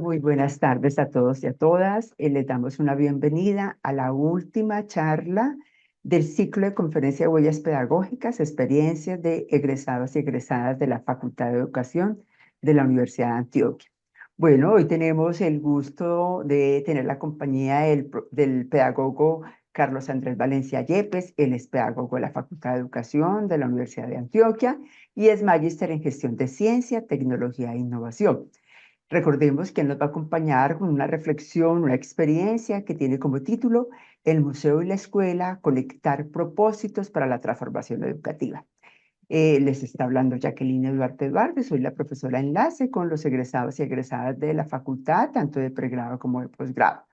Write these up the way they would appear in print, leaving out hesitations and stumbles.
Muy buenas tardes a todos y a todas. Les damos una bienvenida a la última charla del ciclo de conferencia de huellas pedagógicas, experiencias de egresados y egresadas de la Facultad de Educación de la Universidad de Antioquia. Bueno, hoy tenemos el gusto de tener la compañía del pedagogo Carlos Andrés Valencia Yepes. Él es pedagogo de la Facultad de Educación de la Universidad de Antioquia y es magíster en gestión de ciencia, tecnología e innovación. Recordemos que él nos va a acompañar con una reflexión, una experiencia que tiene como título El Museo y la Escuela, conectar propósitos para la transformación educativa. Les está hablando Jacqueline Duarte, soy la profesora enlace con los egresados y egresadas de la facultad, tanto de pregrado como de posgrado.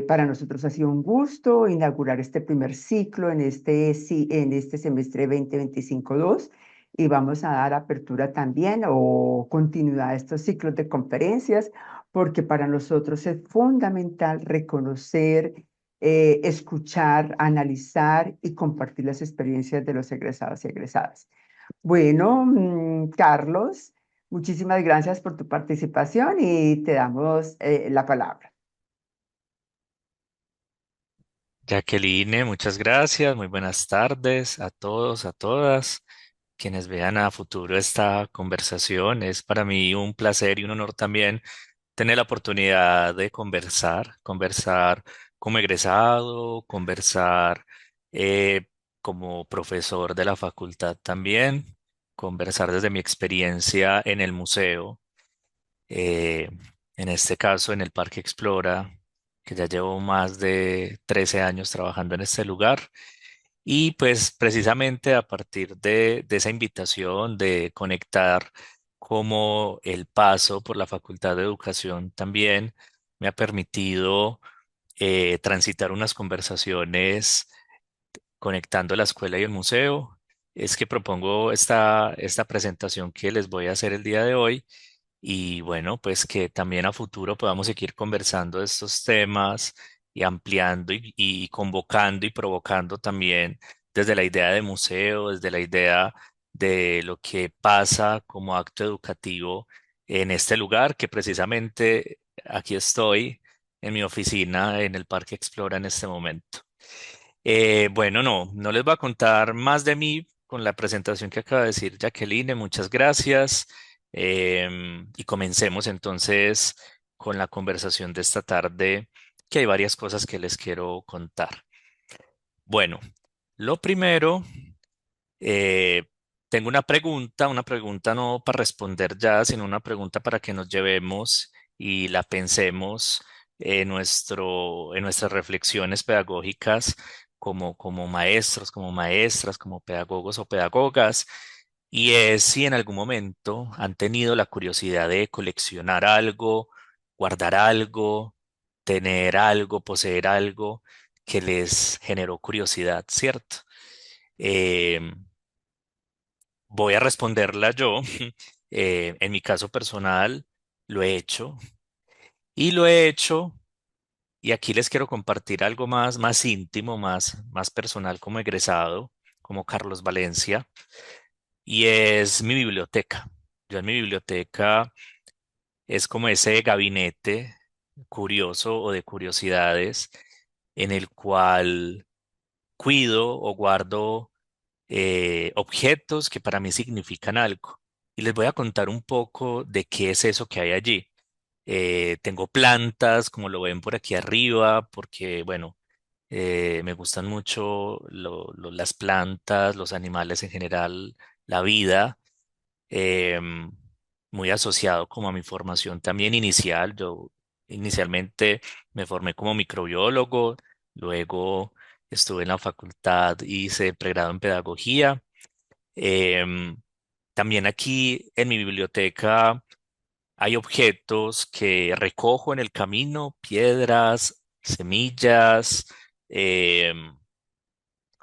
Para nosotros ha sido un gusto inaugurar este primer ciclo en este semestre 2025-2 y vamos a dar apertura también o continuidad a estos ciclos de conferencias porque para nosotros es fundamental reconocer, escuchar, analizar y compartir las experiencias de los egresados y egresadas. Bueno, Carlos, muchísimas gracias por tu participación y te damos la palabra. Jacqueline, muchas gracias. Muy buenas tardes a todos, a todas. Quienes vean a futuro esta conversación, es para mí un placer y un honor también tener la oportunidad de conversar como egresado, conversar eh, como profesor de la facultad también, conversar desde mi experiencia en el museo, eh, en este caso en el Parque Explora, que ya llevo más de 13 años trabajando en este lugar. Y pues precisamente a partir de esa invitación de conectar como el paso por la Facultad de Educación también me ha permitido transitar unas conversaciones conectando la escuela y el museo. Es que propongo esta presentación que les voy a hacer el día de hoy y bueno, pues que también a futuro podamos seguir conversando de estos temas y ampliando y convocando y provocando también desde la idea de museo, desde la idea de lo que pasa como acto educativo en este lugar, que precisamente aquí estoy en mi oficina en el Parque Explora en este momento. Bueno, no les voy a contar más de mí con la presentación que acaba de decir Jacqueline. Muchas gracias. Y comencemos entonces con la conversación de esta tarde, que hay varias cosas que les quiero contar. Bueno, lo primero, eh, tengo una pregunta no para responder ya, sino una pregunta para que nos llevemos y la pensemos en nuestras reflexiones pedagógicas como maestros, como maestras, como pedagogos o pedagogas. Y es si en algún momento han tenido la curiosidad de coleccionar algo, guardar algo, tener algo, poseer algo que les generó curiosidad, ¿cierto? Em, Voy a responderla yo. En mi caso personal, lo he hecho y lo he hecho. Y aquí les quiero compartir algo más íntimo, más personal como egresado, como Carlos Valencia, y es mi biblioteca. Yo en mi biblioteca es como ese gabinete curioso o de curiosidades en el cual cuido o guardo objetos que para mí significan algo. Y les voy a contar un poco de qué es eso que hay allí. Tengo plantas, como lo ven por aquí arriba, porque, bueno, me gustan mucho las plantas, los animales en general, la vida, em, muy asociado como a mi formación también inicial. Yo inicialmente me formé como microbiólogo, luego estuve en la facultad y hice pregrado en pedagogía. Em, También aquí en mi biblioteca hay objetos que recojo en el camino, piedras, semillas, em,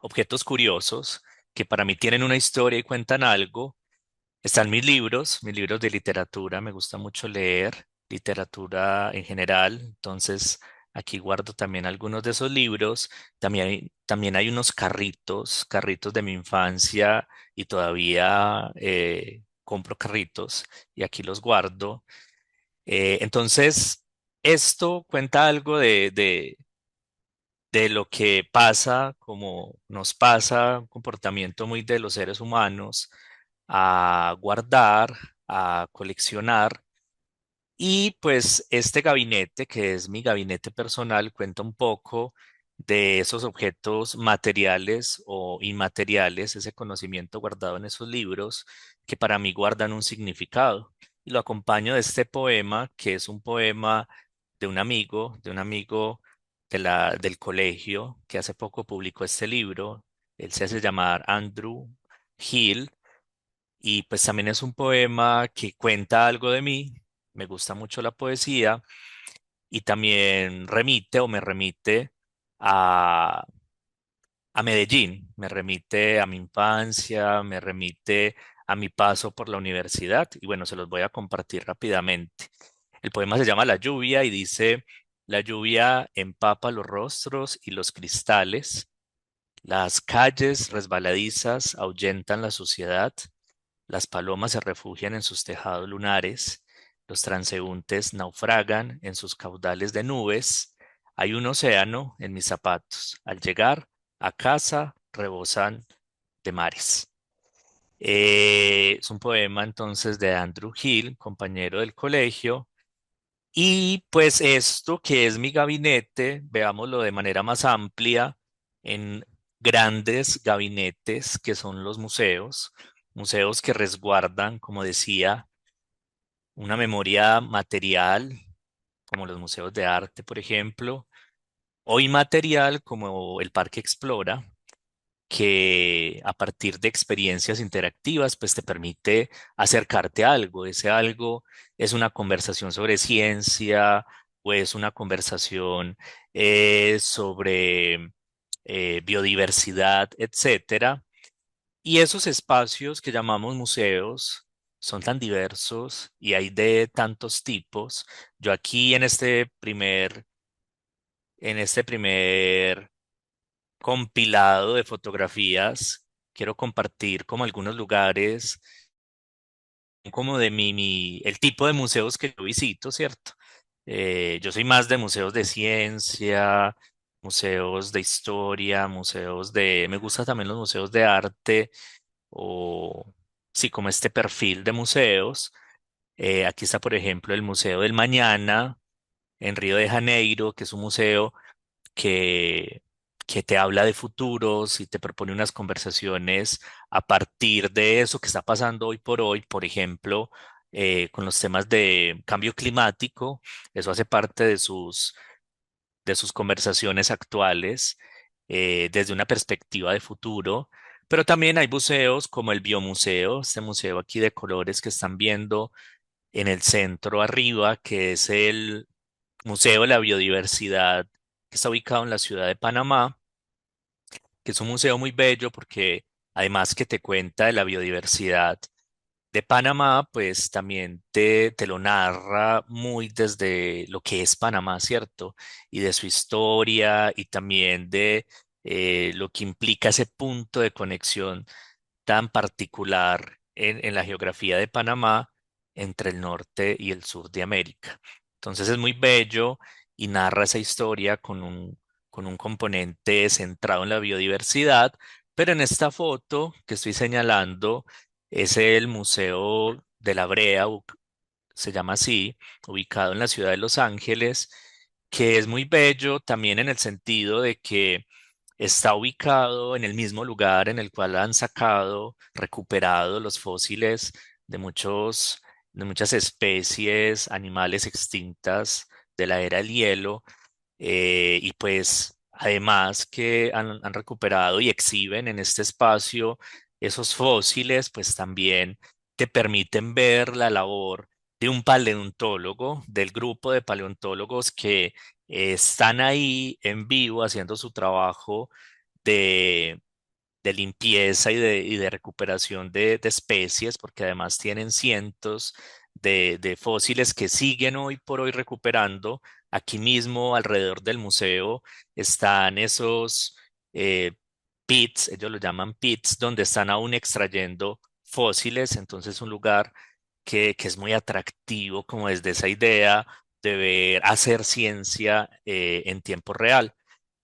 objetos curiosos que para mí tienen una historia y cuentan algo. Están mis libros de literatura, me gusta mucho leer literatura en general, entonces aquí guardo también algunos de esos libros. También hay unos carritos de mi infancia y todavía compro carritos y aquí los guardo. Entonces, esto cuenta algo de lo que pasa, como nos pasa, un comportamiento muy de los seres humanos, a guardar, a coleccionar. Y pues este gabinete, que es mi gabinete personal, cuenta un poco de esos objetos materiales o inmateriales, ese conocimiento guardado en esos libros, que para mí guardan un significado. Y lo acompaño de este poema, que es un poema de un amigo del colegio, que hace poco publicó este libro. Él se hace llamar Andrew Hill y pues también es un poema que cuenta algo de mí. Me gusta mucho la poesía y también remite o me remite a, a Medellín, me remite a mi infancia, me remite a mi paso por la universidad y bueno, se los voy a compartir rápidamente. El poema se llama La lluvia y dice, la lluvia empapa los rostros y los cristales, las calles resbaladizas ahuyentan la suciedad. Las palomas se refugian en sus tejados lunares, los transeúntes naufragan en sus caudales de nubes. Hay un océano en mis zapatos. Al llegar a casa rebosan de mares. Es un poema entonces de Andrew Hill, compañero del colegio. Y pues esto que es mi gabinete, veámoslo de manera más amplia, en grandes gabinetes que son los museos, museos que resguardan, como decía, una memoria material, como los museos de arte, por ejemplo, o inmaterial, como el Parque Explora, que a partir de experiencias interactivas, pues te permite acercarte a algo. Ese algo es una conversación sobre ciencia o es una conversación sobre biodiversidad, etcétera. Y esos espacios que llamamos museos son tan diversos y hay de tantos tipos. Yo aquí en este primer compilado de fotografías. Quiero compartir como algunos lugares, como de el tipo de museos que yo visito, ¿cierto? Yo soy más de museos de ciencia, museos de historia, me gustan también los museos de arte o, sí, como este perfil de museos. Aquí está, por ejemplo, el Museo del Mañana en Río de Janeiro, que es un museo que, que te habla de futuros y te propone unas conversaciones a partir de eso que está pasando hoy por hoy, por ejemplo, con los temas de cambio climático. Eso hace parte de sus conversaciones actuales desde una perspectiva de futuro. Pero también hay museos como el Biomuseo, este museo aquí de colores que están viendo en el centro arriba, que es el Museo de la Biodiversidad, que está ubicado en la ciudad de Panamá, que es un museo muy bello porque además que te cuenta de la biodiversidad de Panamá, pues también te lo narra muy desde lo que es Panamá, ¿cierto? Y de su historia y también de lo que implica ese punto de conexión tan particular en la geografía de Panamá entre el norte y el sur de América. Entonces es muy bello y narra esa historia con un componente centrado en la biodiversidad, pero en esta foto que estoy señalando es el Museo de la Brea, se llama así, ubicado en la ciudad de Los Ángeles, que es muy bello también en el sentido de que está ubicado en el mismo lugar en el cual han sacado, recuperado los fósiles de muchas especies animales extintas de la era del hielo. Y pues además que han recuperado y exhiben en este espacio esos fósiles, pues también te permiten ver la labor de un paleontólogo, del grupo de paleontólogos que están ahí en vivo haciendo su trabajo de, de limpieza y de recuperación de especies, porque además tienen cientos de fósiles que siguen hoy por hoy recuperando. Aquí mismo, alrededor del museo, están esos eh, ellos lo llaman pits, donde están aún extrayendo fósiles, entonces un lugar que es muy atractivo como desde esa idea de ver, hacer ciencia en tiempo real.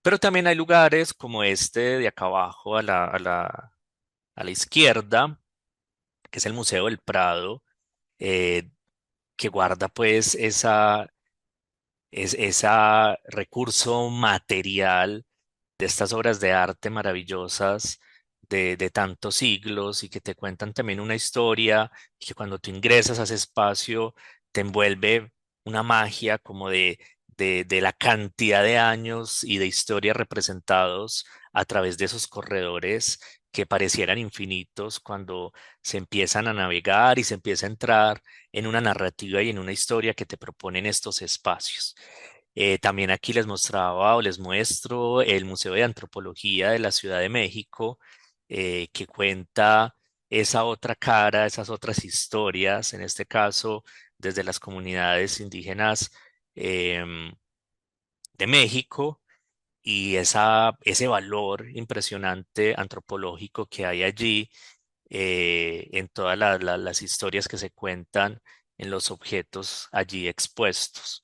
Pero también hay lugares como este de acá abajo a la izquierda, que es el Museo del Prado, eh, que guarda pues esa recurso material de estas obras de arte maravillosas de tantos siglos y que te cuentan también una historia y que cuando tú ingresas a ese espacio te envuelve una magia como de la cantidad de años y de historias representados a través de esos corredores que parecieran infinitos cuando se empiezan a navegar y se empieza a entrar en una narrativa y en una historia que te proponen estos espacios. También aquí les mostraba o les muestro el Museo de Antropología de la Ciudad de México, que cuenta esa otra cara, esas otras historias, en este caso desde las comunidades indígenas em, de México y ese valor impresionante antropológico que hay allí en todas las historias que se cuentan en los objetos allí expuestos.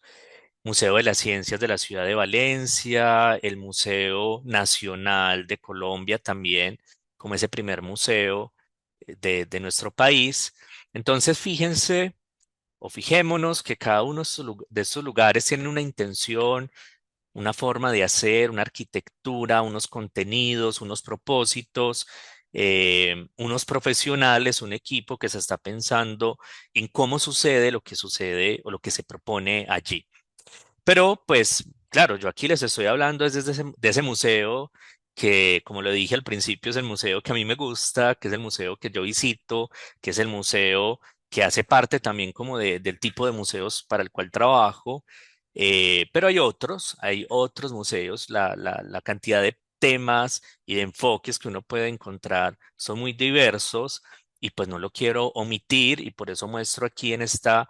Museo de las Ciencias de la Ciudad de Valencia, el Museo Nacional de Colombia también, como ese primer museo de nuestro país. Entonces, fíjense o fijémonos que cada uno de estos lugares tiene una intención, una forma de hacer, una arquitectura, unos contenidos, unos propósitos, unos profesionales, un equipo que se está pensando en cómo sucede lo que sucede o lo que se propone allí. Pero pues, claro, yo aquí les estoy hablando desde de ese museo que, como lo dije al principio, es el museo que a mí me gusta, que es el museo que yo visito, que es el museo que hace parte también como del tipo de museos para el cual trabajo. Pero hay otros museos, la cantidad de temas y de enfoques que uno puede encontrar son muy diversos y pues no lo quiero omitir y por eso muestro aquí en esta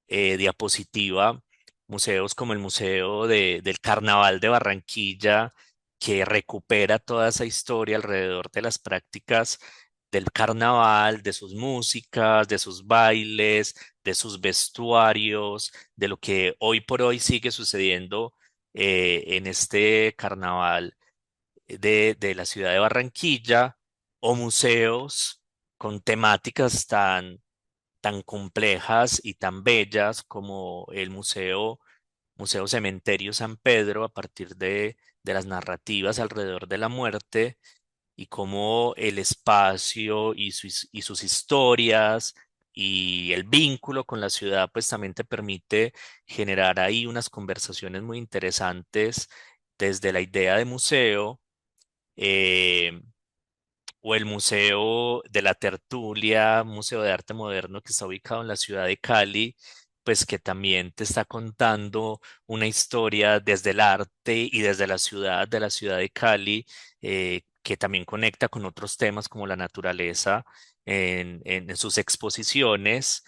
diapositiva, museos como el Museo del Carnaval de Barranquilla, que recupera toda esa historia alrededor de las prácticas del carnaval, de sus músicas, de sus bailes, de sus vestuarios, de lo que hoy por hoy sigue sucediendo en este carnaval de la ciudad de Barranquilla, o museos con temáticas tan complejas y tan bellas como el Museo Cementerio San Pedro, a partir de las narrativas alrededor de la muerte y cómo el espacio y sus historias y el vínculo con la ciudad, pues también te permite generar ahí unas conversaciones muy interesantes desde la idea de museo. eh, o el Museo de la Tertulia, Museo de Arte Moderno que está ubicado en la ciudad de Cali, pues que también te está contando una historia desde el arte y desde la ciudad de Cali, que también conecta con otros temas como la naturaleza en sus exposiciones.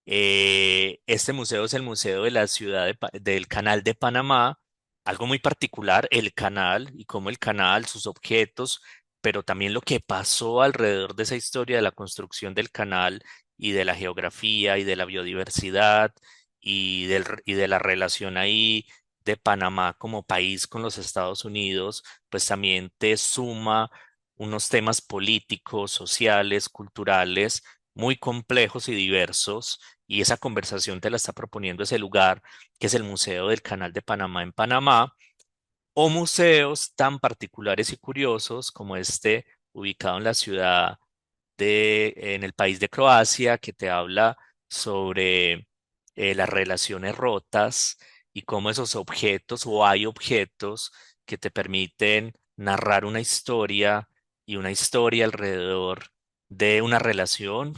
Este museo es el Museo de la Ciudad del Canal de Panamá, algo muy particular, el canal y cómo el canal, sus objetos, pero también lo que pasó alrededor de esa historia de la construcción del canal y de la geografía y de la biodiversidad y de la relación ahí de Panamá como país con los Estados Unidos, pues también te suma unos temas políticos, sociales, culturales muy complejos y diversos y esa conversación te la está proponiendo ese lugar que es el Museo del Canal de Panamá en Panamá, o museos tan particulares y curiosos como este ubicado en la ciudad en el país de Croacia, que te habla sobre las relaciones rotas y cómo esos objetos o hay objetos que te permiten narrar una historia y una historia alrededor de una relación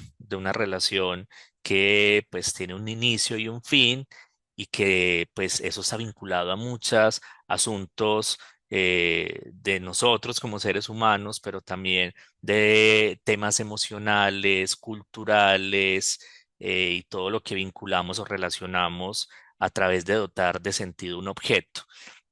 que pues tiene un inicio y un fin y que pues eso está vinculado a muchos asuntos de nosotros como seres humanos, pero también de temas emocionales, culturales y todo lo que vinculamos o relacionamos a través de dotar de sentido un objeto.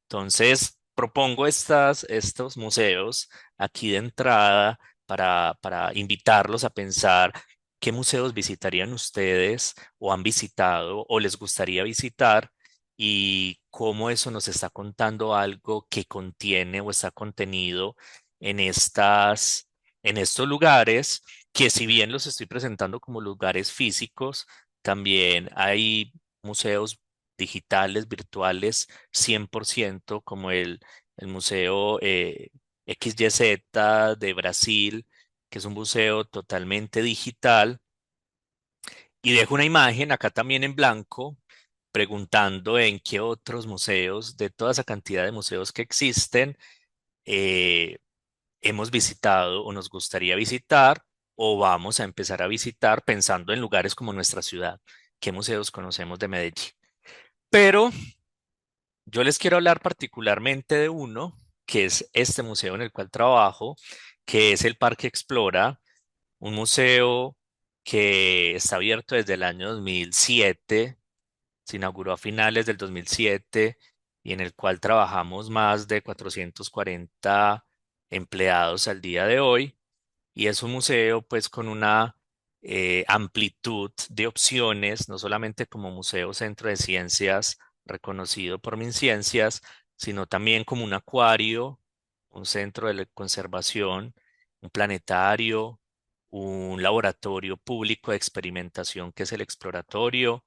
Entonces, propongo estos museos aquí de entrada para invitarlos a pensar ¿qué museos visitarían ustedes o han visitado o les gustaría visitar? Y cómo eso nos está contando algo que contiene o está contenido en en estos lugares, que si bien los estoy presentando como lugares físicos, también hay museos digitales, virtuales, 100%, como el Museo XYZ de Brasil, que es un museo totalmente digital. Y dejo una imagen acá también en blanco, preguntando en qué otros museos, de toda esa cantidad de museos que existen, eh, hemos visitado o nos gustaría visitar o vamos a empezar a visitar pensando en lugares como nuestra ciudad. ¿Qué museos conocemos de Medellín? Pero yo les quiero hablar particularmente de uno, que es este museo en el cual trabajo, que es el Parque Explora, un museo que está abierto desde el año 2007. Se inauguró a finales del 2007 y en el cual trabajamos más de 440 empleados al día de hoy. Y es un museo pues con una amplitud de opciones, no solamente como museo centro de ciencias reconocido por MinCiencias, sino también como un acuario, un centro de conservación, un planetario, un laboratorio público de experimentación que es el exploratorio,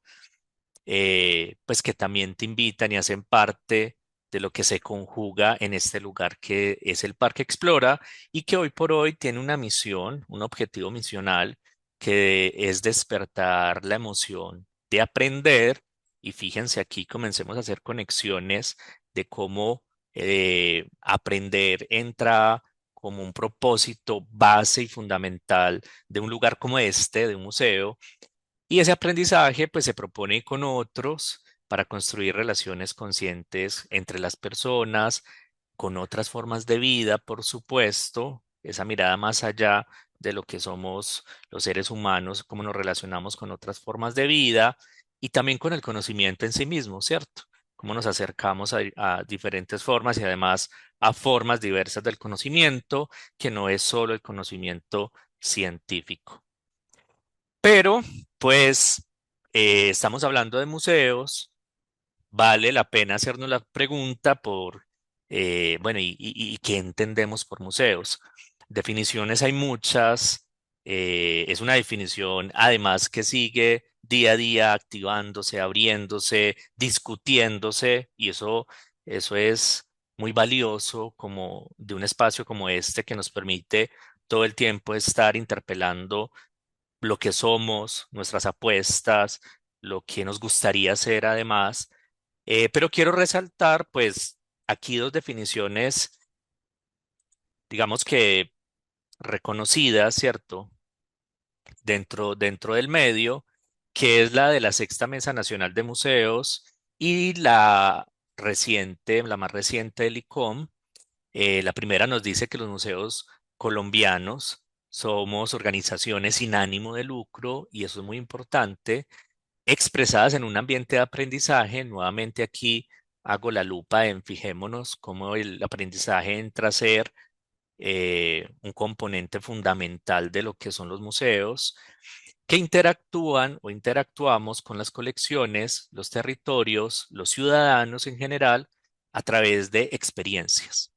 pues que también te invitan y hacen parte de lo que se conjuga en este lugar que es el Parque Explora y que hoy por hoy tiene una misión, un objetivo misional que es despertar la emoción de aprender. Y fíjense aquí, comencemos a hacer conexiones de cómo aprender entra como un propósito base y fundamental de un lugar como este, de un museo, y ese aprendizaje pues se propone con otros para construir relaciones conscientes entre las personas, con otras formas de vida, por supuesto, esa mirada más allá de lo que somos los seres humanos, cómo nos relacionamos con otras formas de vida y también con el conocimiento en sí mismo, ¿cierto? Cómo nos acercamos a diferentes formas y además a formas diversas del conocimiento, que no es solo el conocimiento científico. Pero, pues, estamos hablando de museos, vale la pena hacernos la pregunta por, bueno, y qué entendemos por museos? Definiciones hay muchas, es una definición además que sigue día a día activándose, abriéndose, discutiéndose, y eso es muy valioso como de un espacio como este que nos permite todo el tiempo estar interpelando lo que somos, nuestras apuestas, lo que nos gustaría hacer además. Pero quiero resaltar, pues, aquí dos definiciones, digamos que reconocidas, ¿cierto? Dentro del medio, que es la de la Sexta Mesa Nacional de Museos y la más reciente del ICOM. La primera nos dice que los museos colombianos somos organizaciones sin ánimo de lucro y eso es muy importante, expresadas en un ambiente de aprendizaje. Nuevamente aquí hago la lupa en fijémonos cómo el aprendizaje entra a ser un componente fundamental de lo que son los museos, que interactúan o interactuamos con las colecciones, los territorios, los ciudadanos en general, a través de experiencias.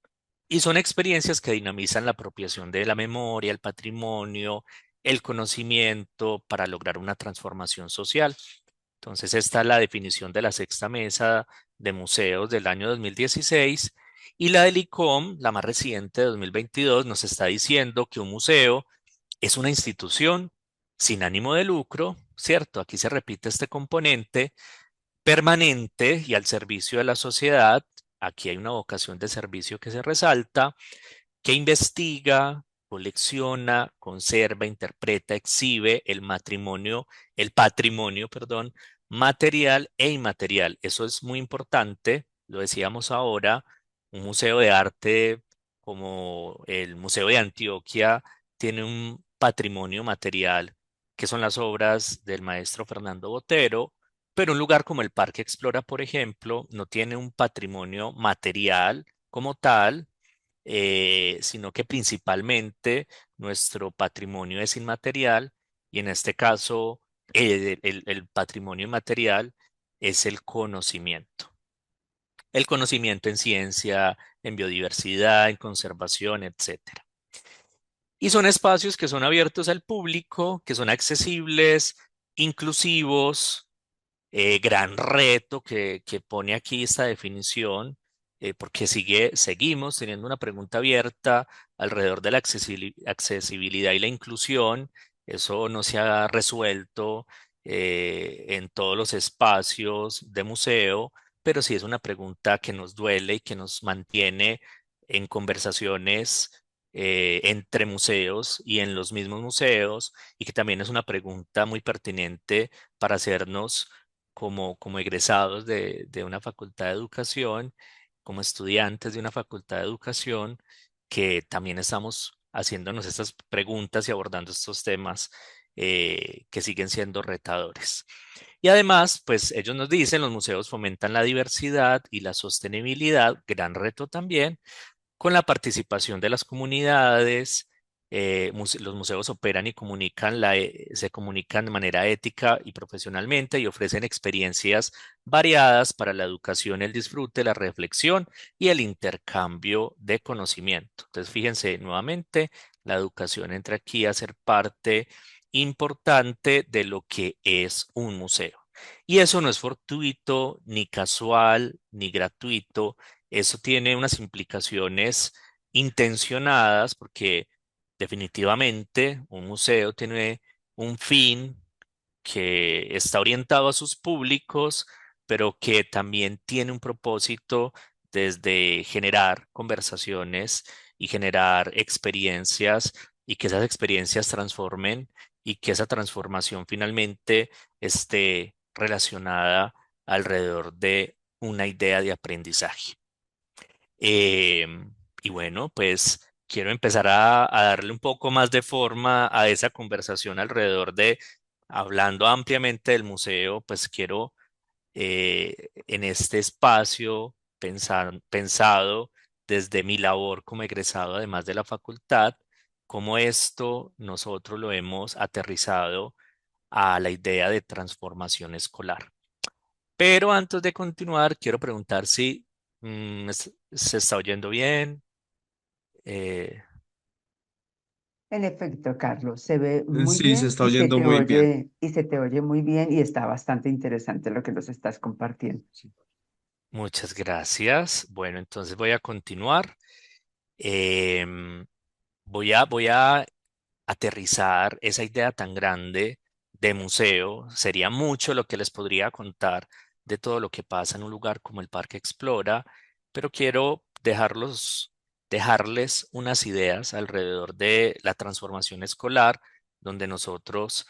Y son experiencias que dinamizan la apropiación de la memoria, el patrimonio, el conocimiento para lograr una transformación social. Entonces, esta es la definición de la sexta mesa de museos del año 2016 y la del ICOM, la más reciente de 2022, nos está diciendo que un museo es una institución sin ánimo de lucro, ¿cierto? Aquí se repite este componente permanente y al servicio de la sociedad. Aquí hay una vocación de servicio que se resalta, que investiga, colecciona, conserva, interpreta, exhibe el patrimonio, perdón, material e inmaterial. Eso es muy importante, lo decíamos ahora, un museo de arte como el Museo de Antioquia tiene un patrimonio material que son las obras del maestro Fernando Botero, pero un lugar como el Parque Explora, por ejemplo, no tiene un patrimonio material como tal, sino que principalmente nuestro patrimonio es inmaterial y en este caso el patrimonio inmaterial es el conocimiento. El conocimiento en ciencia, en biodiversidad, en conservación, etcétera. Y son espacios que son abiertos al público, que son accesibles, inclusivos, gran reto que pone aquí esta definición, porque seguimos teniendo una pregunta abierta alrededor de la accesibilidad y la inclusión. Eso no se ha resuelto en todos los espacios de museo, pero sí es una pregunta que nos duele y que nos mantiene en conversaciones entre museos y en los mismos museos, y que también es una pregunta muy pertinente para hacernos como egresados de una facultad de educación, como estudiantes de una facultad de educación, que también estamos haciéndonos estas preguntas y abordando estos temas que siguen siendo retadores. Y además, pues ellos nos dicen, los museos fomentan la diversidad y la sostenibilidad, gran reto también, con la participación de las comunidades. Los museos operan y se comunican de manera ética y profesionalmente y ofrecen experiencias variadas para la educación, el disfrute, la reflexión y el intercambio de conocimiento. Entonces, fíjense nuevamente, la educación entra aquí a ser parte importante de lo que es un museo. Y eso no es fortuito, ni casual, ni gratuito. Eso tiene unas implicaciones intencionadas porque definitivamente un museo tiene un fin que está orientado a sus públicos, pero que también tiene un propósito desde generar conversaciones y generar experiencias, y que esas experiencias transformen y que esa transformación finalmente esté relacionada alrededor de una idea de aprendizaje. Y bueno, pues quiero empezar a darle un poco más de forma a esa conversación alrededor de, hablando ampliamente del museo, pues quiero en este espacio pensado desde mi labor como egresado, además de la facultad, cómo esto nosotros lo hemos aterrizado a la idea de transformación escolar. Pero antes de continuar, quiero preguntar si se está oyendo bien. Eh, En efecto, Carlos, se ve muy Sí, se bien está oyendo muy bien. y se te oye muy bien y está bastante interesante lo que nos estás compartiendo. Muchas gracias. Bueno, entonces voy a continuar. Em, voy a aterrizar esa idea tan grande de museo. Sería mucho lo que les podría contar de todo lo que pasa en un lugar como el Parque Explora, pero quiero dejarles unas ideas alrededor de la transformación escolar, donde nosotros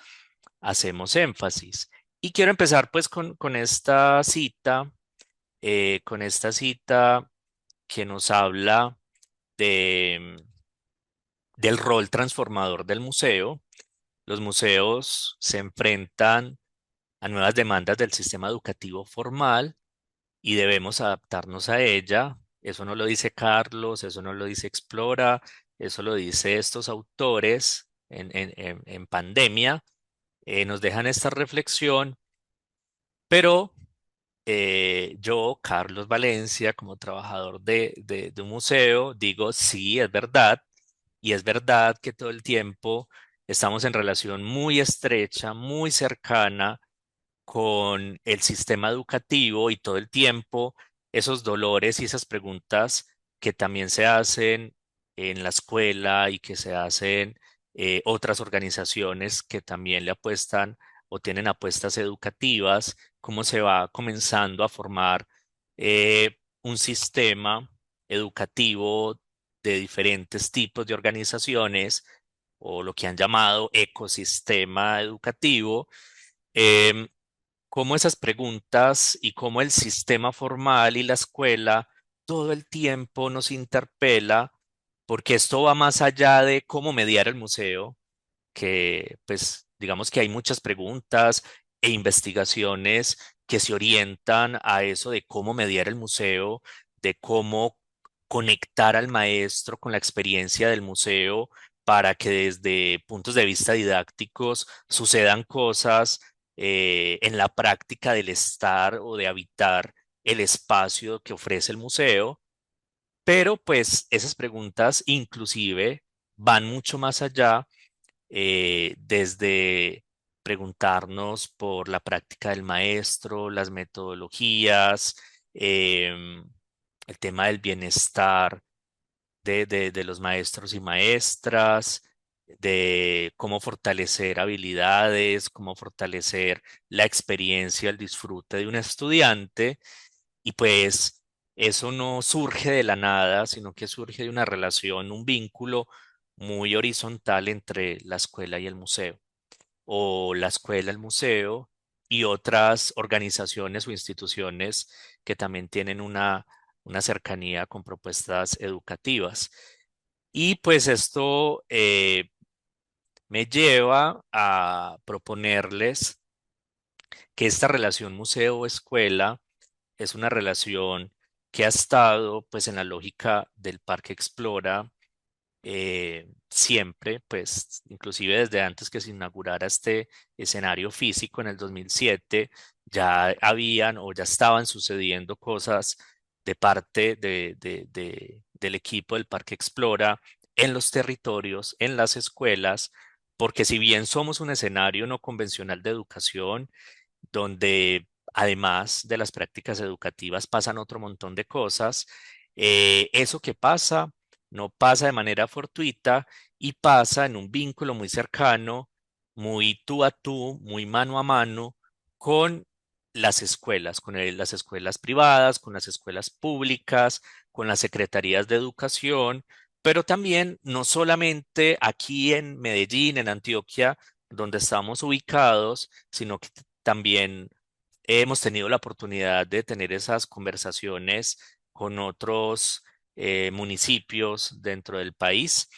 hacemos énfasis. Y quiero empezar pues con esta cita que nos habla de, del rol transformador del museo. Los museos se enfrentan a nuevas demandas del sistema educativo formal y debemos adaptarnos a ella. Eso no lo dice Carlos, eso no lo dice Explora, eso lo dice estos autores en pandemia. Nos dejan esta reflexión, pero yo, Carlos Valencia, como trabajador de un museo, digo, sí, es verdad, y es verdad que todo el tiempo estamos en relación muy estrecha, muy cercana con el sistema educativo, y todo el tiempo esos dolores y esas preguntas que también se hacen en la escuela y que se hacen otras organizaciones que también le apuestan o tienen apuestas educativas, cómo se va comenzando a formar un sistema educativo de diferentes tipos de organizaciones, o lo que han llamado ecosistema educativo. em, Cómo esas preguntas y cómo el sistema formal y la escuela todo el tiempo nos interpela, porque esto va más allá de cómo mediar el museo, que pues digamos que hay muchas preguntas e investigaciones que se orientan a eso de cómo mediar el museo, de cómo conectar al maestro con la experiencia del museo para que desde puntos de vista didácticos sucedan cosas en la práctica del estar o de habitar el espacio que ofrece el museo, pero pues esas preguntas inclusive van mucho más allá, desde preguntarnos por la práctica del maestro, las metodologías, el tema del bienestar de los maestros y maestras, de cómo fortalecer habilidades, cómo fortalecer la experiencia, el disfrute de un estudiante. Y pues eso no surge de la nada, sino que surge de una relación, un vínculo muy horizontal entre la escuela y el museo, o la escuela, el museo y otras organizaciones o instituciones que también tienen una cercanía con propuestas educativas. Y pues esto me lleva a proponerles que esta relación museo-escuela es una relación que ha estado pues en la lógica del Parque Explora, siempre, pues inclusive desde antes que se inaugurara este escenario físico en el 2007, ya habían o ya estaban sucediendo cosas de parte del equipo del Parque Explora en los territorios, en las escuelas, porque si bien somos un escenario no convencional de educación, donde además de las prácticas educativas pasan otro montón de cosas, eso que pasa no pasa de manera fortuita y pasa en un vínculo muy cercano, muy tú a tú, muy mano a mano con las escuelas, con las escuelas privadas, con las escuelas públicas, con las secretarías de educación, pero también no solamente aquí en Medellín, en Antioquia, donde estamos ubicados, sino que también hemos tenido la oportunidad de tener esas conversaciones con otros municipios dentro del país,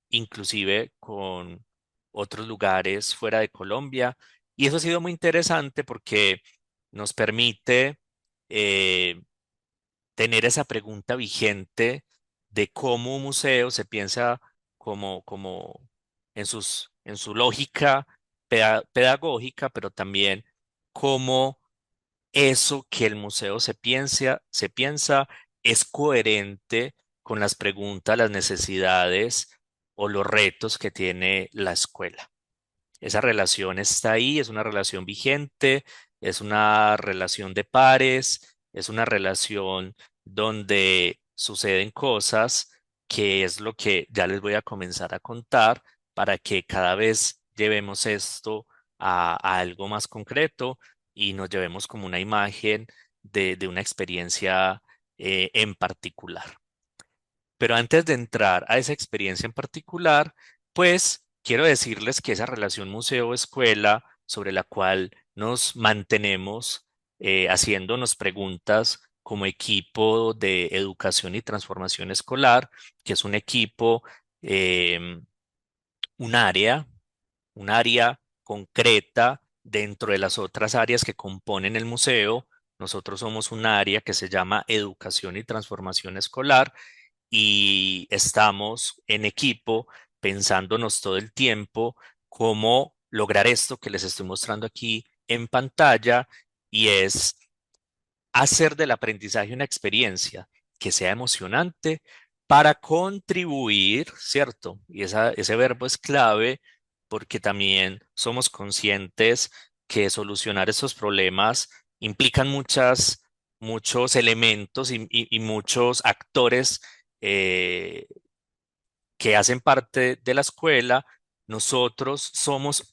inclusive con otros lugares fuera de Colombia. Y eso ha sido muy interesante porque nos permite eh, tener esa pregunta vigente de cómo un museo se piensa como en su lógica pedagógica, pero también cómo eso que el museo se piensa es coherente con las preguntas, las necesidades o los retos que tiene la escuela. Esa relación está ahí, es una relación vigente, es una relación de pares, es una relación donde suceden cosas, que es lo que ya les voy a comenzar a contar para que cada vez llevemos esto a algo más concreto y nos llevemos como una imagen de una experiencia en particular. Pero antes de entrar a esa experiencia en particular, pues quiero decirles que esa relación museo-escuela sobre la cual nos mantenemos haciéndonos preguntas como equipo de educación y transformación escolar, que es un equipo, em, un área, un área concreta dentro de las otras áreas que componen el museo. Nosotros somos un área que se llama Educación y Transformación Escolar y estamos en equipo pensándonos todo el tiempo cómo lograr esto que les estoy mostrando aquí en pantalla, y es hacer del aprendizaje una experiencia que sea emocionante para contribuir, ¿cierto? Y ese verbo es clave porque también somos conscientes que solucionar esos problemas implican muchos elementos y muchos actores eh, que hacen parte de la escuela. Nosotros somos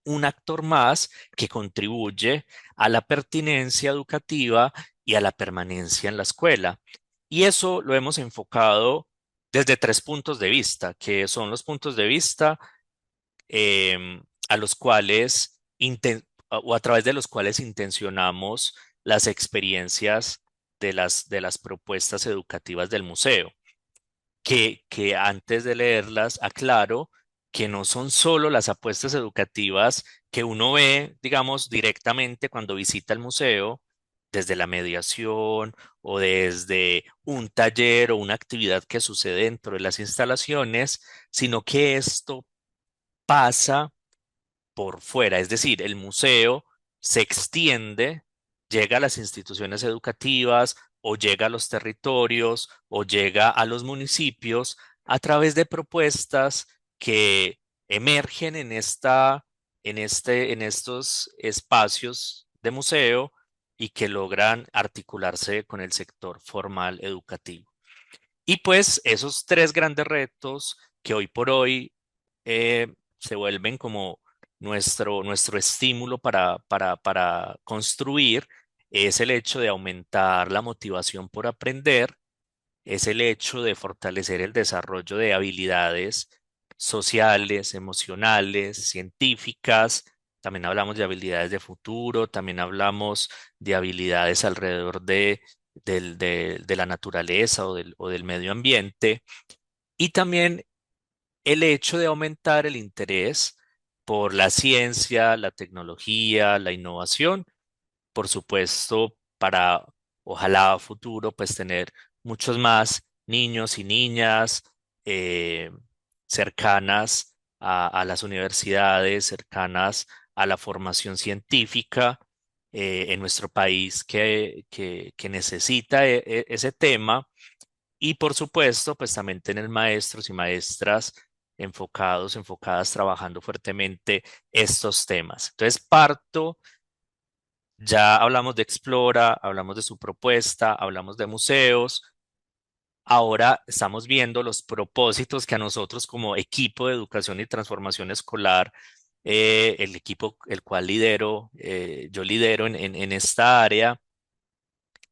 un actor más que contribuye a la pertinencia educativa y a la permanencia en la escuela. Y eso lo hemos enfocado desde tres puntos de vista, que son los puntos de vista a los cuales o a través de los cuales intencionamos las experiencias de las propuestas educativas del museo, que antes de leerlas aclaro que no son solo las apuestas educativas que uno ve, digamos, directamente cuando visita el museo, desde la mediación o desde un taller o una actividad que sucede dentro de las instalaciones, sino que esto pasa por fuera, es decir, el museo se extiende, llega a las instituciones educativas o llega a los territorios o llega a los municipios a través de propuestas que emergen en estos espacios de museo y que logran articularse con el sector formal educativo. Y pues esos tres grandes retos que hoy por hoy se vuelven como nuestro estímulo para construir es el hecho de aumentar la motivación por aprender, es el hecho de fortalecer el desarrollo de habilidades sociales, emocionales, científicas. También hablamos de habilidades de futuro, también hablamos de habilidades alrededor de la naturaleza o del medio ambiente. Y también el hecho de aumentar el interés por la ciencia, la tecnología, la innovación, por supuesto, para ojalá a futuro, pues tener muchos más niños y niñas eh, cercanas a las universidades, cercanas a la formación científica en nuestro país que necesita ese tema y por supuesto, pues también tener maestros y maestras enfocadas, trabajando fuertemente estos temas. Entonces, parto, ya hablamos de Explora, hablamos de su propuesta, hablamos de museos. Ahora estamos viendo los propósitos que a nosotros como equipo de educación y transformación escolar, el equipo el cual yo lidero en esta área,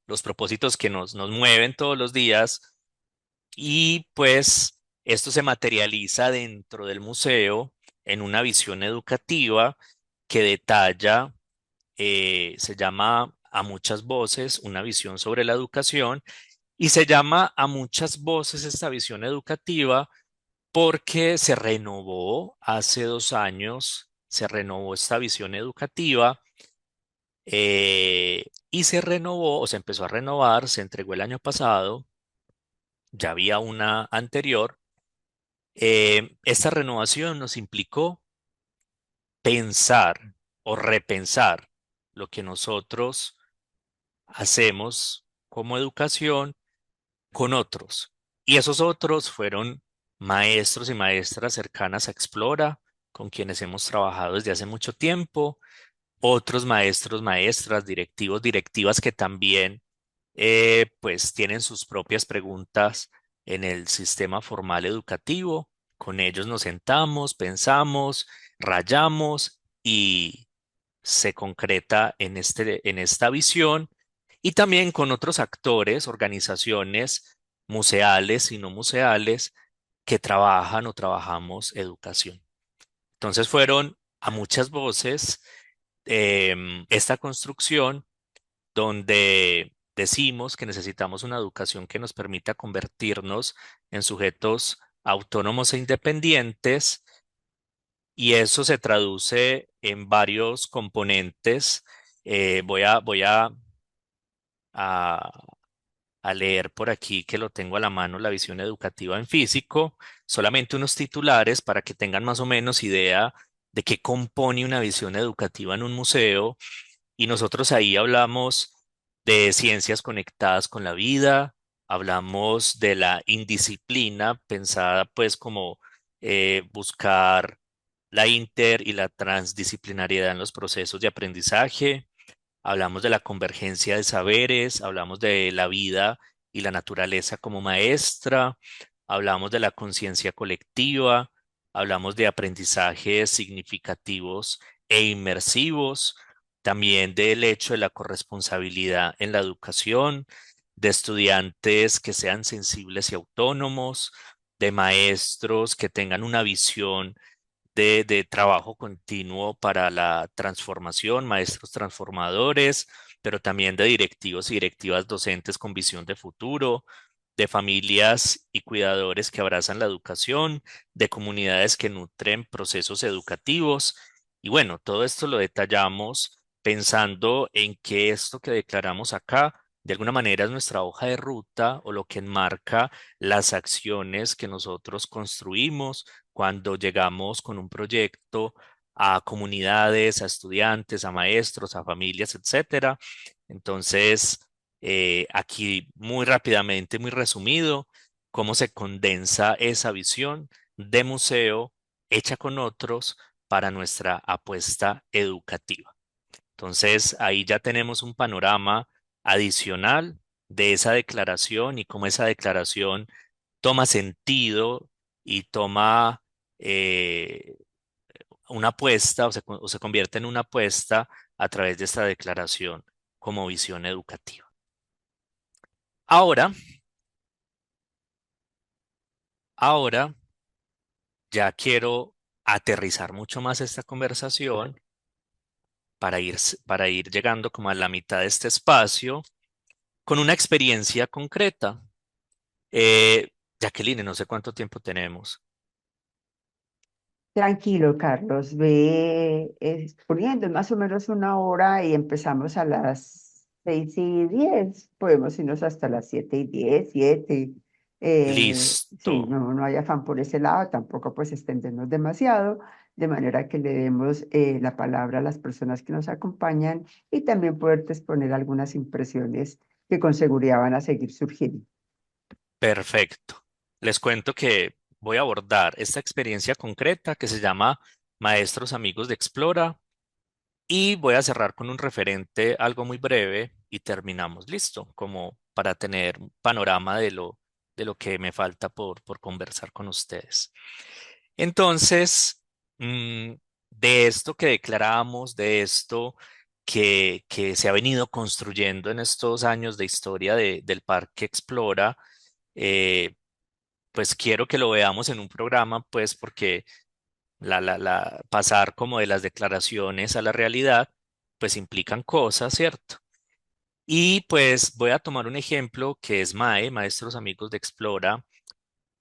los propósitos que nos mueven todos los días. Y pues esto se materializa dentro del museo en una visión educativa que detalla, se llama A muchas voces, una visión sobre la educación, y se llama A muchas voces esta visión educativa porque se renovó hace 2 años, se renovó esta visión educativa y se renovó o se empezó a renovar, se entregó el año pasado, ya había una anterior. Esta renovación nos implicó pensar o repensar lo que nosotros hacemos como educación con otros. Y esos otros fueron maestros y maestras cercanas a Explora, con quienes hemos trabajado desde hace mucho tiempo, otros maestros, maestras, directivos, directivas que también pues tienen sus propias preguntas en el sistema formal educativo. Con ellos nos sentamos, pensamos, rayamos y se concreta en esta visión y también con otros actores, organizaciones museales y no museales que trabajan o trabajamos educación. Entonces fueron a muchas voces esta construcción donde decimos que necesitamos una educación que nos permita convertirnos en sujetos autónomos e independientes, y eso se traduce en varios componentes. Voy a leer por aquí que lo tengo a la mano, la visión educativa en físico, solamente unos titulares para que tengan más o menos idea de qué compone una visión educativa en un museo. Y nosotros ahí hablamos de ciencias conectadas con la vida, hablamos de la indisciplina, pensada pues como buscar la inter y la transdisciplinariedad en los procesos de aprendizaje, hablamos de la convergencia de saberes, hablamos de la vida y la naturaleza como maestra, hablamos de la conciencia colectiva, hablamos de aprendizajes significativos e inmersivos, también del hecho de la corresponsabilidad en la educación, de estudiantes que sean sensibles y autónomos, de maestros que tengan una visión de trabajo continuo para la transformación, maestros transformadores, pero también de directivos y directivas docentes con visión de futuro, de familias y cuidadores que abrazan la educación, de comunidades que nutren procesos educativos. Y bueno, todo esto lo detallamos pensando en que esto que declaramos acá, de alguna manera es nuestra hoja de ruta o lo que enmarca las acciones que nosotros construimos cuando llegamos con un proyecto a comunidades, a estudiantes, a maestros, a familias, etcétera. Entonces, aquí muy rápidamente, muy resumido, cómo se condensa esa visión de museo hecha con otros para nuestra apuesta educativa. Entonces, ahí ya tenemos un panorama adicional de esa declaración y cómo esa declaración toma sentido y toma una apuesta o se convierte en una apuesta a través de esta declaración como visión educativa. Ahora, ahora ya quiero aterrizar mucho más esta conversación para ir llegando como a la mitad de este espacio con una experiencia concreta. Jacqueline, no sé cuánto tiempo tenemos. Tranquilo, Carlos, ve exponiendo es más o menos una hora y empezamos a las 6:10. Podemos irnos hasta las 7:10, 7. Sí, Listo. no hay afán por ese lado, tampoco pues extendernos demasiado, de manera que le demos la palabra a las personas que nos acompañan y también poderte exponer algunas impresiones que con seguridad van a seguir surgiendo. Perfecto. Les cuento que voy a abordar esta experiencia concreta que se llama Maestros Amigos de Explora y voy a cerrar con un referente algo muy breve y terminamos. Listo, como para tener un panorama de lo que me falta por conversar con ustedes. Entonces, mm, de esto que declaramos, de esto que se ha venido construyendo en estos años de historia del Parque Explora, eh, pues quiero que lo veamos en un programa, pues porque pasar como de las declaraciones a la realidad, pues implican cosas, ¿cierto? Y pues voy a tomar un ejemplo que es MAE, Maestros Amigos de Explora,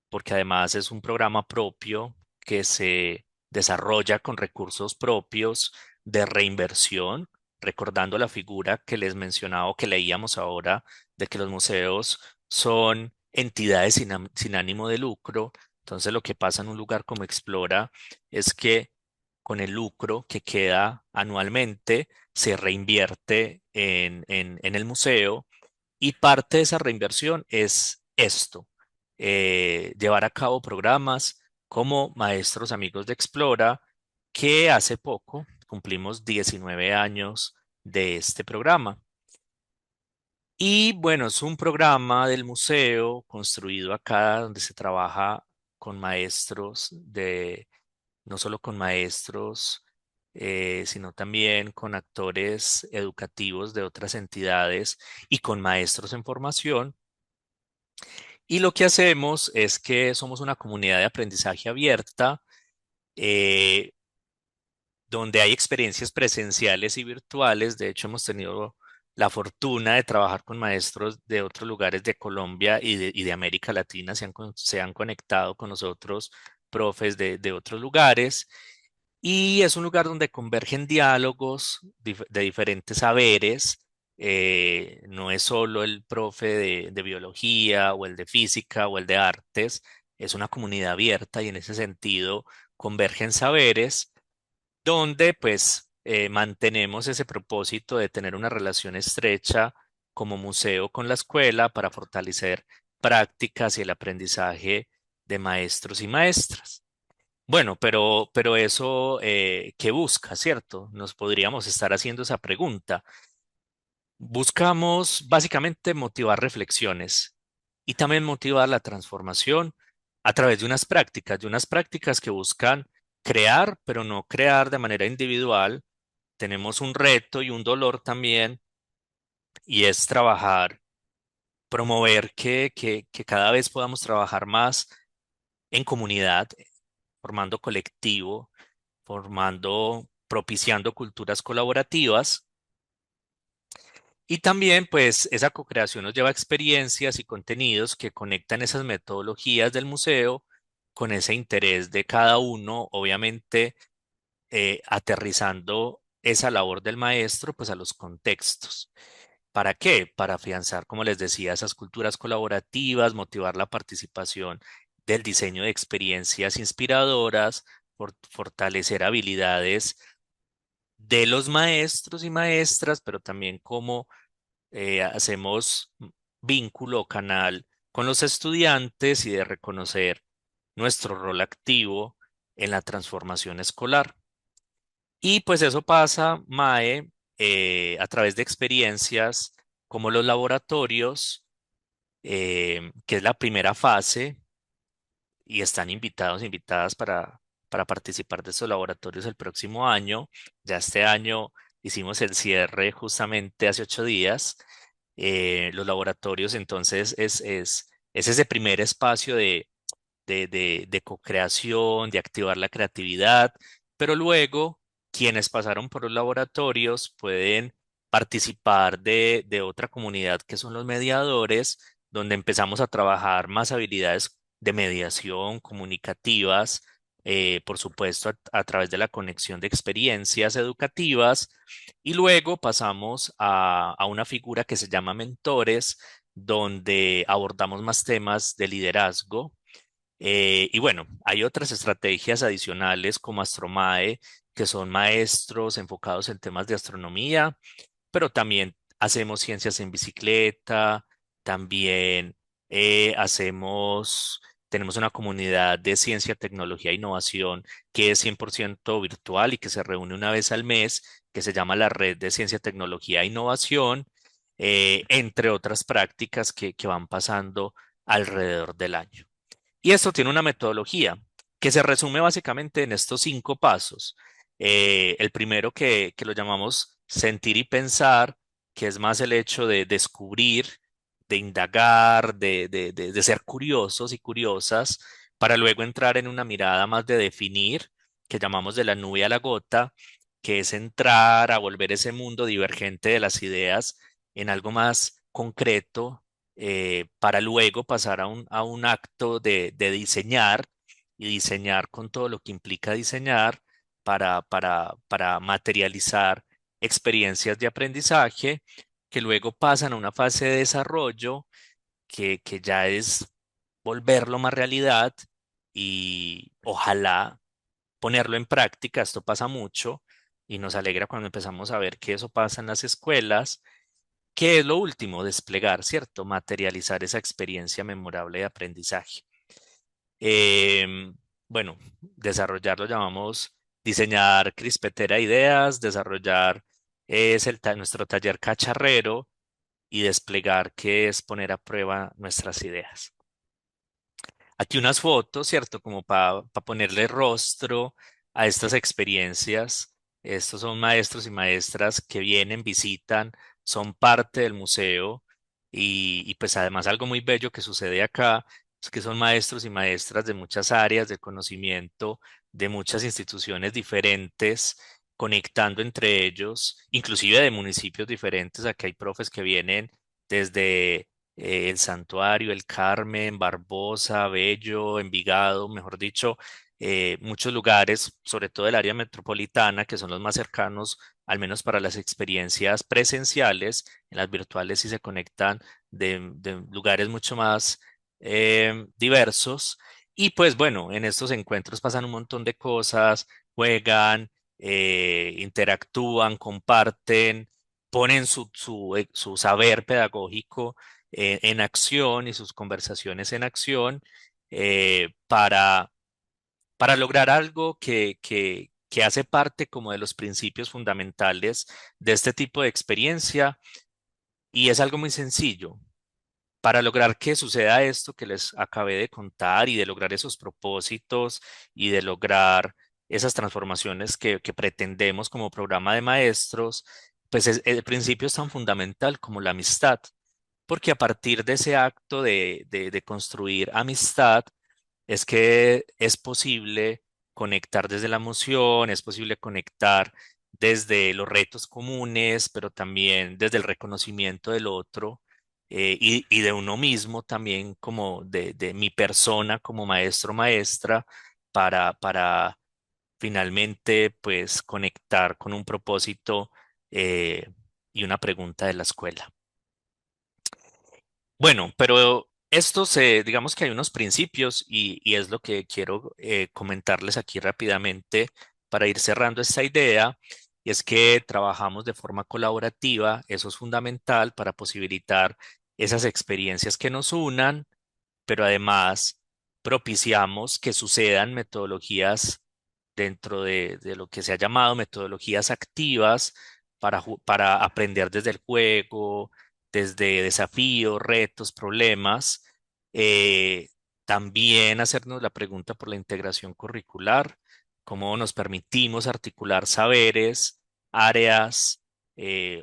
porque además es un programa propio que se desarrolla con recursos propios de reinversión, recordando la figura que les mencionaba o que leíamos ahora de que los museos son entidades sin ánimo de lucro. Entonces lo que pasa en un lugar como Explora es que con el lucro que queda anualmente se reinvierte en el museo y parte de esa reinversión es esto, llevar a cabo programas como Maestros Amigos de Explora, que hace poco cumplimos 19 años de este programa. Y bueno, es un programa del museo construido acá donde se trabaja con maestros no solo con maestros, sino también con actores educativos de otras entidades y con maestros en formación. Y lo que hacemos es que somos una comunidad de aprendizaje abierta, eh, donde hay experiencias presenciales y virtuales. De hecho, hemos tenido la fortuna de trabajar con maestros de otros lugares de Colombia y de América Latina. Se han conectado con nosotros, profes de otros lugares. Y es un lugar donde convergen diálogos de diferentes saberes. No es solo el profe de biología o el de física o el de artes, es una comunidad abierta y en ese sentido convergen saberes donde pues mantenemos ese propósito de tener una relación estrecha como museo con la escuela para fortalecer prácticas y el aprendizaje de maestros y maestras. Bueno, pero eso, ¿qué busca, cierto? Nos podríamos estar haciendo esa pregunta. Buscamos básicamente motivar reflexiones y también motivar la transformación a través de unas prácticas que buscan crear, pero no crear de manera individual. Tenemos un reto y un dolor también, y es trabajar, promover que cada vez podamos trabajar más en comunidad, formando colectivo, propiciando culturas colaborativas. Y también, pues, esa co-creación nos lleva a experiencias y contenidos que conectan esas metodologías del museo con ese interés de cada uno, obviamente aterrizando esa labor del maestro pues a los contextos. ¿Para qué? Para afianzar, como les decía, esas culturas colaborativas, motivar la participación del diseño de experiencias inspiradoras, fortalecer habilidades de los maestros y maestras, pero también cómo hacemos vínculo o canal con los estudiantes y de reconocer nuestro rol activo en la transformación escolar. Y pues eso pasa, Mae, a través de experiencias como los laboratorios, que es la primera fase, y están invitados, invitadas para participar de estos laboratorios el próximo año. Ya este año hicimos el cierre justamente hace 8 días. Los laboratorios entonces es ese primer espacio de co-creación, de activar la creatividad, pero luego quienes pasaron por los laboratorios pueden participar de otra comunidad que son los mediadores, donde empezamos a trabajar más habilidades de mediación comunicativas, por supuesto a través de la conexión de experiencias educativas, y luego pasamos a una figura que se llama mentores, donde abordamos más temas de liderazgo. Y bueno, hay otras estrategias adicionales como Astromae, que son maestros enfocados en temas de astronomía, pero también hacemos ciencias en bicicleta, también tenemos una comunidad de ciencia, tecnología e innovación que es 100% virtual y que se reúne una vez al mes, que se llama la Red de Ciencia, Tecnología e Innovación, entre otras prácticas que van pasando alrededor del año. Y esto tiene una metodología que se resume básicamente en estos 5 pasos. El primero que lo llamamos sentir y pensar, que es más el hecho de descubrir, de indagar, de ser curiosos y curiosas, para luego entrar en una mirada más de definir, que llamamos de la nube a la gota, que es entrar a volver ese mundo divergente de las ideas en algo más concreto, para luego pasar a un acto de diseñar y diseñar con todo lo que implica diseñar para materializar experiencias de aprendizaje que luego pasan a una fase de desarrollo que ya es volverlo más realidad y ojalá ponerlo en práctica. Esto pasa mucho y nos alegra cuando empezamos a ver que eso pasa en las escuelas. ¿Qué es lo último? Desplegar, ¿cierto? Materializar esa experiencia memorable de aprendizaje. Em, bueno, desarrollar lo llamamos diseñar crispetera de ideas, desarrollar es nuestro taller cacharrero y desplegar, que es poner a prueba nuestras ideas. Aquí unas fotos, ¿cierto? Como para ponerle rostro a estas experiencias. Estos son maestros y maestras que vienen, visitan, son parte del museo y pues además algo muy bello que sucede acá es que son maestros y maestras de muchas áreas de conocimiento, de muchas instituciones diferentes, conectando entre ellos, inclusive de municipios diferentes. Aquí hay profes que vienen desde el Santuario, el Carmen, Barbosa, Bello, Envigado, mejor dicho, muchos lugares, sobre todo el área metropolitana, que son los más cercanos, al menos para las experiencias presenciales. En las virtuales sí se conectan de lugares mucho más diversos. Y pues bueno, en estos encuentros pasan un montón de cosas, juegan, interactúan, comparten, ponen su saber pedagógico en acción y sus conversaciones en acción, para lograr algo que hace parte como de los principios fundamentales de este tipo de experiencia, y es algo muy sencillo. Para lograr que suceda esto que les acabé de contar y de lograr esos propósitos y de lograr esas transformaciones que pretendemos como programa de maestros, pues el principio es tan fundamental como la amistad, porque a partir de ese acto de construir amistad es que es posible conectar desde la emoción, es posible conectar desde los retos comunes, pero también desde el reconocimiento del otro, y de uno mismo también, como de mi persona como maestro, maestra, para finalmente pues conectar con un propósito eh, y una pregunta de la escuela. Bueno, pero digamos que hay unos principios y es lo que quiero comentarles aquí rápidamente para ir cerrando esta idea, y es que trabajamos de forma colaborativa, eso es fundamental para posibilitar esas experiencias que nos unan, pero además propiciamos que sucedan metodologías dentro de lo que se ha llamado metodologías activas para aprender desde el juego, desde desafíos, retos, problemas. Eh, También hacernos la pregunta por la integración curricular, cómo nos permitimos articular saberes, áreas,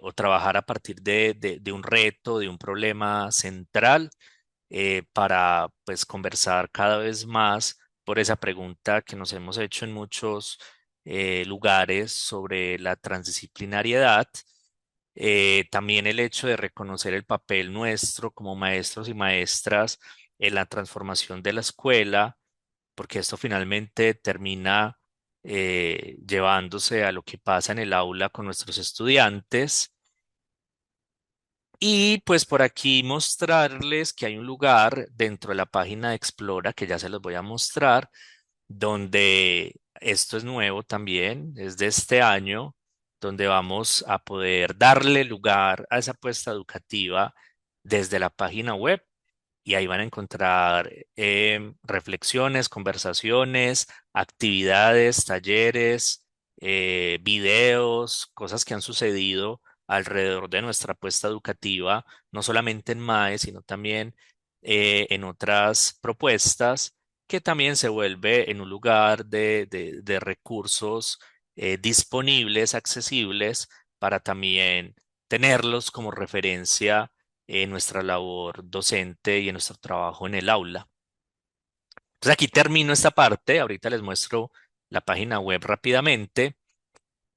o trabajar a partir de un reto, de un problema central, para pues conversar cada vez más por esa pregunta que nos hemos hecho en muchos lugares sobre la transdisciplinariedad. También el hecho de reconocer el papel nuestro como maestros y maestras en la transformación de la escuela, porque esto finalmente termina llevándose a lo que pasa en el aula con nuestros estudiantes. Y pues por aquí mostrarles que hay un lugar dentro de la página de Explora, que ya se los voy a mostrar, donde esto es nuevo también, es de este año, donde vamos a poder darle lugar a esa apuesta educativa desde la página web, y ahí van a encontrar reflexiones, conversaciones, actividades, talleres, videos, cosas que han sucedido alrededor de nuestra apuesta educativa, no solamente en MAE, sino también en otras propuestas, que también se vuelve en un lugar de recursos disponibles, accesibles, para también tenerlos como referencia en nuestra labor docente y en nuestro trabajo en el aula. Entonces aquí termino esta parte, ahorita les muestro la página web rápidamente,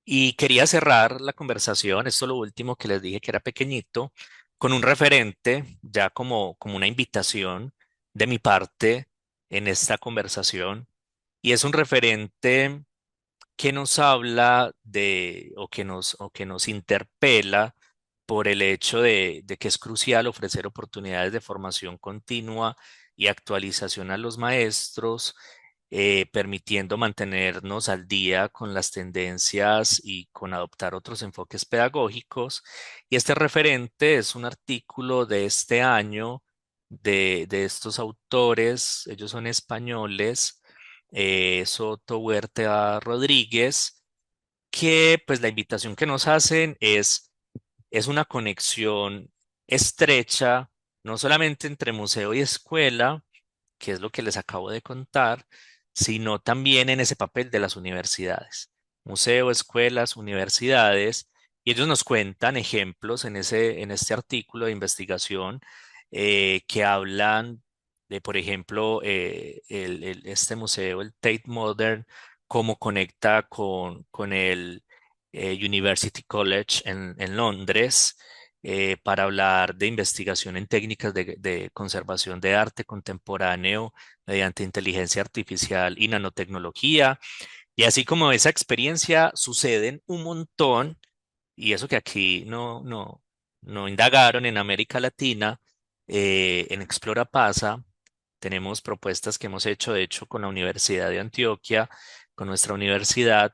y quería cerrar la conversación, esto es lo último que les dije que era pequeñito, con un referente, ya como una invitación de mi parte en esta conversación, y es un referente que nos habla o que nos interpela por el hecho de que es crucial ofrecer oportunidades de formación continua y actualización a los maestros, permitiendo mantenernos al día con las tendencias y con adoptar otros enfoques pedagógicos. Y este referente es un artículo de este año de estos autores, ellos son españoles, Soto, Huerta, Rodríguez, que pues la invitación que nos hacen es una conexión estrecha, no solamente entre museo y escuela, que es lo que les acabo de contar, sino también en ese papel de las universidades. Museo, escuelas, universidades, y ellos nos cuentan ejemplos en este artículo de investigación, que hablan de, por ejemplo, este museo, el Tate Modern, cómo conecta con el University College en Londres, para hablar de investigación en técnicas de conservación de arte contemporáneo mediante inteligencia artificial y nanotecnología. Y así como esa experiencia suceden un montón, y eso que aquí no indagaron en América Latina, en Explora Pasa, tenemos propuestas que hemos hecho, de hecho, con la Universidad de Antioquia, con nuestra universidad.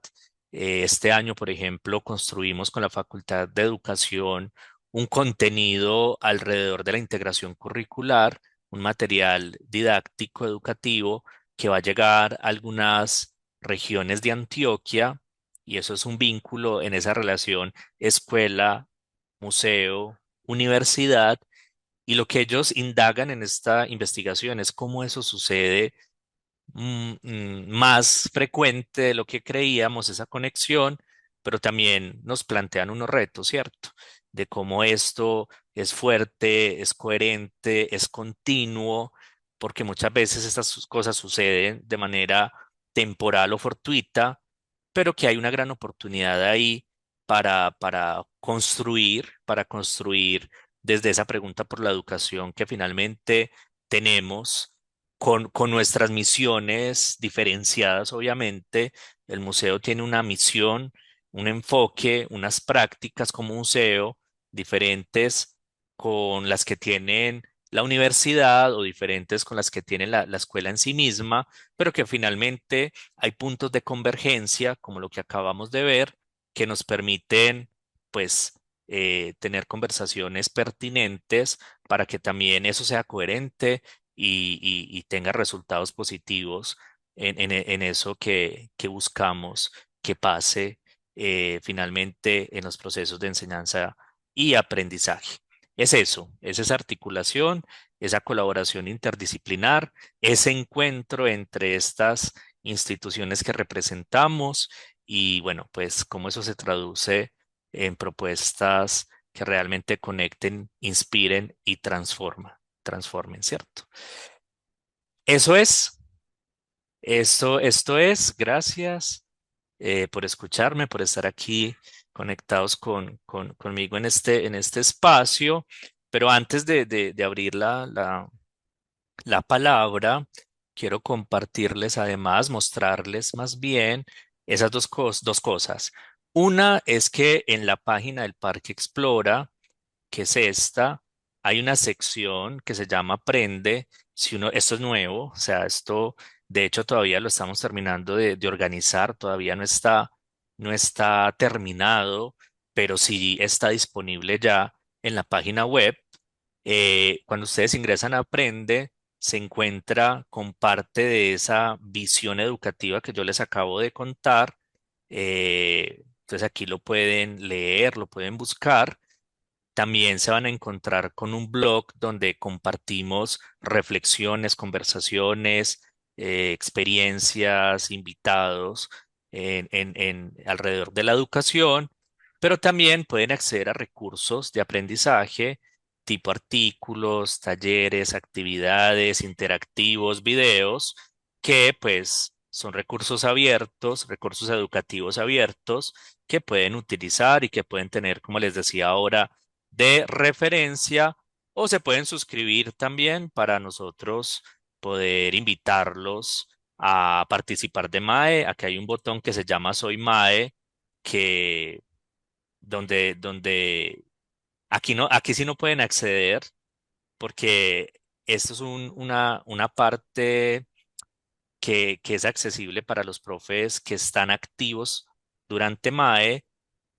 Este año, por ejemplo, construimos con la Facultad de Educación un contenido alrededor de la integración curricular, un material didáctico educativo que va a llegar a algunas regiones de Antioquia, y eso es un vínculo en esa relación escuela, museo, universidad, y lo que ellos indagan en esta investigación es cómo eso sucede más frecuente de lo que creíamos, esa conexión, pero también nos plantean unos retos, ¿cierto? De cómo esto es fuerte, es coherente, es continuo, porque muchas veces estas cosas suceden de manera temporal o fortuita, pero que hay una gran oportunidad ahí para construir desde esa pregunta por la educación que finalmente tenemos, con nuestras misiones diferenciadas, obviamente, El museo tiene una misión, un enfoque, unas prácticas como museo diferentes con las que tienen la universidad o diferentes con las que tiene la escuela en sí misma, pero que finalmente hay puntos de convergencia, como lo que acabamos de ver, que nos permiten, pues, tener conversaciones pertinentes para que también eso sea coherente y tenga resultados positivos en eso que buscamos que pase finalmente en los procesos de enseñanza y aprendizaje. Es eso, es esa articulación, esa colaboración interdisciplinar, ese encuentro entre estas instituciones que representamos y bueno, pues cómo eso se traduce en propuestas que realmente conecten, inspiren y transformen, ¿cierto? Eso es, esto es, gracias por escucharme, por estar aquí conectados conmigo en este espacio. Pero antes de abrir la palabra, quiero compartirles además, mostrarles más bien esas dos cosas. Una es que en la página del Parque Explora, que es esta, hay una sección que se llama Aprende. Si uno, esto es nuevo, o sea, esto de hecho todavía lo estamos terminando de organizar, todavía no está terminado, pero sí está disponible ya en la página web. Cuando ustedes ingresan a Aprende, se encuentra con parte de esa visión educativa que yo les acabo de contar. Entonces aquí lo pueden leer, lo pueden buscar. También se van a encontrar con un blog donde compartimos reflexiones, conversaciones, experiencias, invitados alrededor de la educación, pero también pueden acceder a recursos de aprendizaje tipo artículos, talleres, actividades, interactivos, videos, que pues son recursos abiertos, recursos educativos abiertos que pueden utilizar y que pueden tener, como les decía ahora, de referencia, o se pueden suscribir también para nosotros poder invitarlos a participar de MAE. Aquí hay un botón que se llama Soy MAE, que donde aquí sí no pueden acceder porque esto es una parte que es accesible para los profes que están activos durante MAE,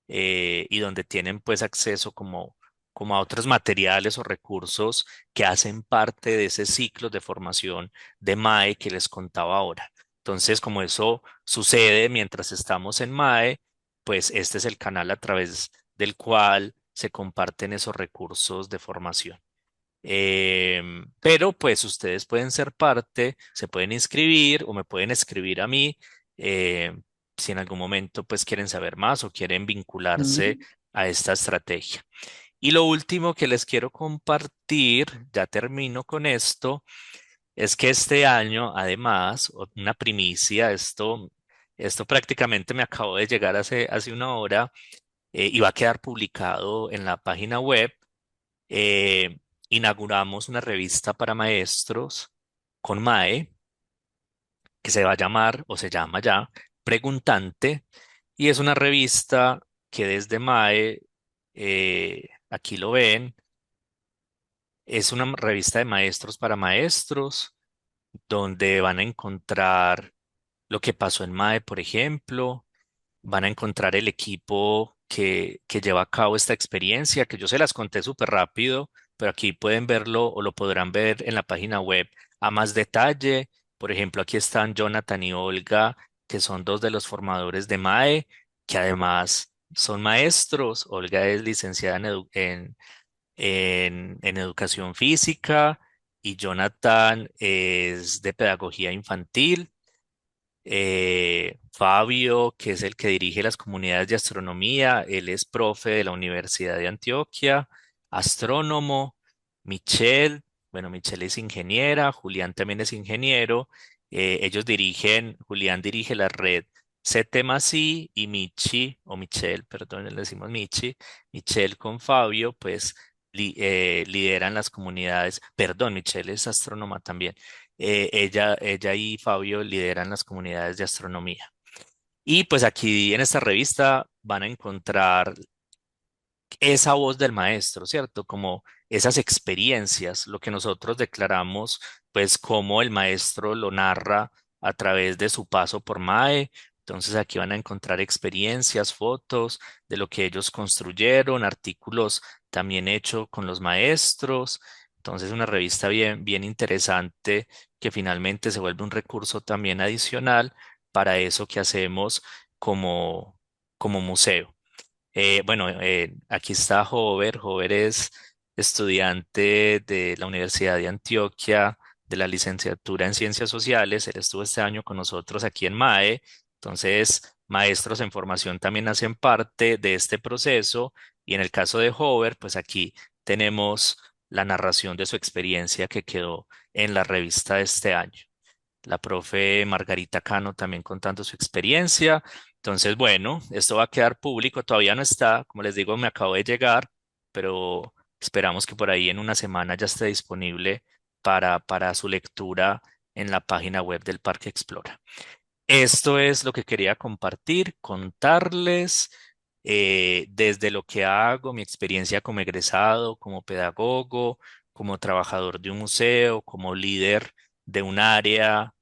y donde tienen pues acceso como a otros materiales o recursos que hacen parte de ese ciclo de formación de MAE que les contaba ahora. Entonces, como eso sucede mientras estamos en MAE, pues este es el canal a través del cual se comparten esos recursos de formación. Pero pues ustedes pueden ser parte, se pueden inscribir o me pueden escribir a mí, eh, si en algún momento pues quieren saber más o quieren vincularse Mm, a esta estrategia. Y lo último que les quiero compartir, ya termino con esto, es que este año además, una primicia, esto prácticamente me acabó de llegar hace una hora, y va a quedar publicado en la página web. eh, Inauguramos una revista para maestros con MAE, que se va a llamar o se llama ya Preguntante, y es una revista que desde MAE, aquí lo ven, es una revista de maestros para maestros, donde van a encontrar lo que pasó en MAE, por ejemplo. Van a encontrar el equipo que lleva a cabo esta experiencia, que yo se las conté súper rápido, pero aquí pueden verlo o lo podrán ver en la página web a más detalle. Por ejemplo, aquí están Jonathan y Olga, que son dos de los formadores de MAE, que además son maestros. Olga es licenciada en educación física y Jonathan es de pedagogía infantil. Fabio, que es el que dirige las comunidades de astronomía, él es profe de la Universidad de Antioquia, astrónomo. Michelle, bueno, Michelle es ingeniera, Julián también es ingeniero. Julián dirige la red CTMASI y Michi, o Michelle, perdón, le decimos Michi, Michelle con Fabio, pues lideran las comunidades, perdón, Michelle es astrónoma también. Ella y Fabio lideran las comunidades de astronomía. Y pues aquí en esta revista van a encontrar esa voz del maestro, ¿cierto? Como esas experiencias, lo que nosotros declaramos, pues como el maestro lo narra a través de su paso por MAE. Entonces aquí van a encontrar experiencias, fotos de lo que ellos construyeron, artículos también hechos con los maestros. Entonces una revista bien, bien interesante que finalmente se vuelve un recurso también adicional para eso que hacemos como museo. Aquí está Hover. Hover es estudiante de la Universidad de Antioquia de la licenciatura en Ciencias Sociales. Él estuvo este año con nosotros aquí en MAE. Entonces, maestros en formación también hacen parte de este proceso. Y en el caso de Hover, pues aquí tenemos la narración de su experiencia que quedó en la revista de este año. La profe Margarita Cano también contando su experiencia. Entonces, bueno, esto va a quedar público, todavía no está, como les digo, me acabo de llegar, pero esperamos que por ahí en una semana ya esté disponible para su lectura en la página web del Parque Explora. Esto es lo que quería compartir, contarles desde lo que hago, mi experiencia como egresado, como pedagogo, como trabajador de un museo, como líder de un área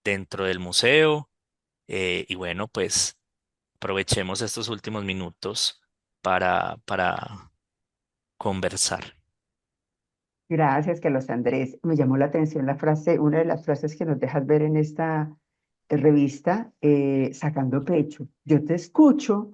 dentro del museo. Y bueno, pues aprovechemos estos últimos minutos para conversar. Gracias, Carlos Andrés. Me llamó la atención la frase, una de las frases que nos dejas ver en esta revista, sacando pecho. Yo te escucho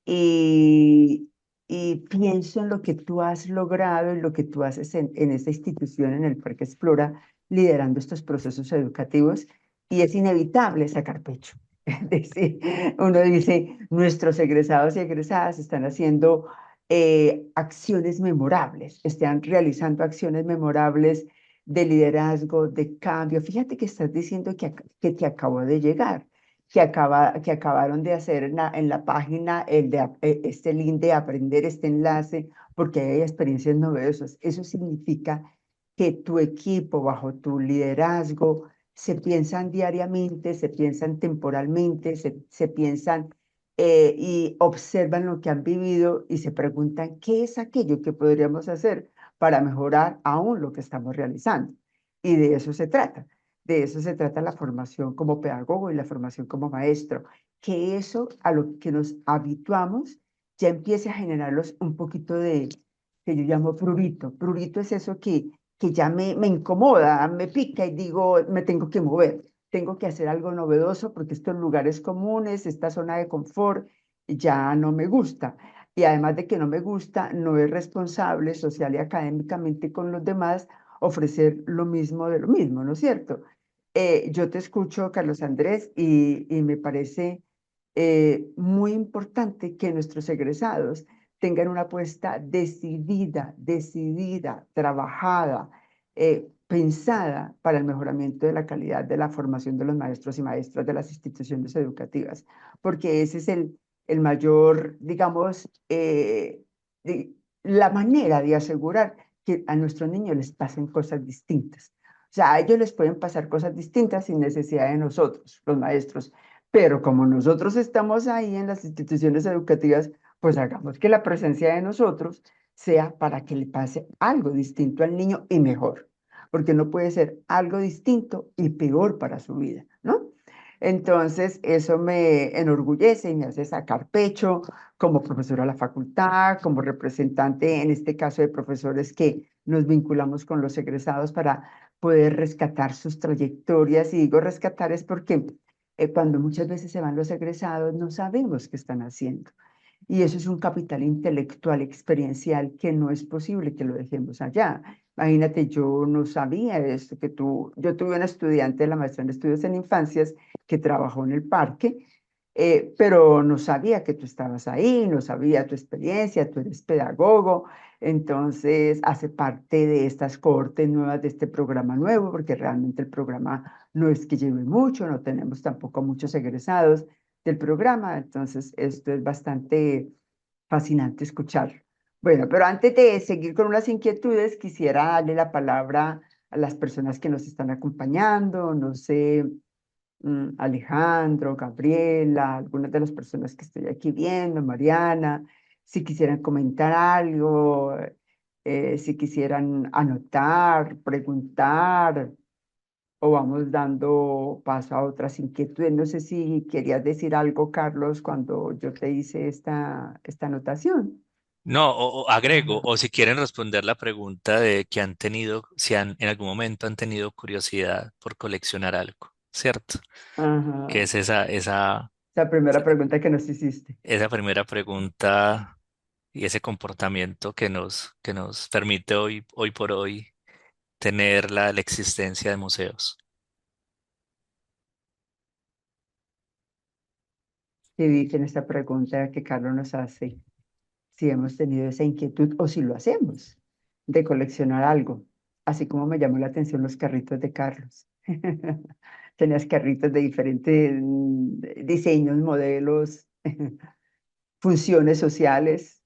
y, y pienso en lo que tú has logrado y lo que tú haces en esta institución, en el Parque Explora, liderando estos procesos educativos, y es inevitable sacar pecho. Es decir, uno dice, nuestros egresados y egresadas están haciendo acciones memorables, están realizando acciones memorables de liderazgo, de cambio. Fíjate que estás diciendo que te acabó de llegar, que acabaron de hacer en la página este link de aprender, este enlace, porque hay experiencias novedosas. Eso significa que tu equipo, bajo tu liderazgo, se piensan diariamente, se piensan temporalmente, se piensan y observan lo que han vivido y se preguntan qué es aquello que podríamos hacer para mejorar aún lo que estamos realizando. Y de eso se trata. De eso se trata la formación como pedagogo y la formación como maestro, que eso a lo que nos habituamos ya empiece a generarlos un poquito de, que yo llamo prurito. Prurito es eso que ya me incomoda, me pica y digo, me tengo que mover, tengo que hacer algo novedoso porque estos lugares comunes, esta zona de confort, ya no me gusta. Y además de que no me gusta, no es responsable social y académicamente con los demás ofrecer lo mismo de lo mismo, ¿no es cierto? Yo te escucho, Carlos Andrés, y me parece muy importante que nuestros egresados tengan una apuesta decidida, decidida, trabajada, pensada para el mejoramiento de la calidad de la formación de los maestros y maestras de las instituciones educativas, porque ese es el mayor, digamos, la manera de asegurar que a nuestros niños les pasen cosas distintas. O sea, a ellos les pueden pasar cosas distintas sin necesidad de nosotros, los maestros. Pero como nosotros estamos ahí en las instituciones educativas, pues hagamos que la presencia de nosotros sea para que le pase algo distinto al niño y mejor, porque no puede ser algo distinto y peor para su vida, ¿no? Entonces, eso me enorgullece y me hace sacar pecho como profesora de la facultad, como representante, en este caso, de profesores que nos vinculamos con los egresados para poder rescatar sus trayectorias. Y digo rescatar es porque cuando muchas veces se van los egresados, no sabemos qué están haciendo. Y eso es un capital intelectual, experiencial, que no es posible que lo dejemos allá. Imagínate, yo no sabía esto, yo tuve una estudiante de la maestría en estudios en infancias que trabajó en el parque, pero no sabía que tú estabas ahí, no sabía tu experiencia, tú eres pedagogo, entonces hace parte de estas cohortes nuevas, de este programa nuevo, porque realmente el programa no es que lleve mucho, no tenemos tampoco muchos egresados del programa, entonces esto es bastante fascinante escuchar. Bueno, pero antes de seguir con unas inquietudes, quisiera darle la palabra a las personas que nos están acompañando, no sé, Alejandro, Gabriela, algunas de las personas que estoy aquí viendo, Mariana, si quisieran comentar algo, si quisieran anotar, preguntar, o vamos dando paso a otras inquietudes. No sé si querías decir algo, Carlos, cuando yo te hice esta anotación. No, o agrego, Ajá, o si quieren responder la pregunta de que han tenido, si han, en algún momento han tenido curiosidad por coleccionar algo, ¿cierto? Que ajá. es esa, La primera pregunta que nos hiciste. esa primera pregunta y ese comportamiento que nos permite hoy por hoy tener la existencia de museos. Y vi que en esta pregunta que Carlos nos hace, si hemos tenido esa inquietud o si lo hacemos de coleccionar algo, así como me llamó la atención los carritos de Carlos. Tenías carritos de diferentes diseños, modelos, funciones sociales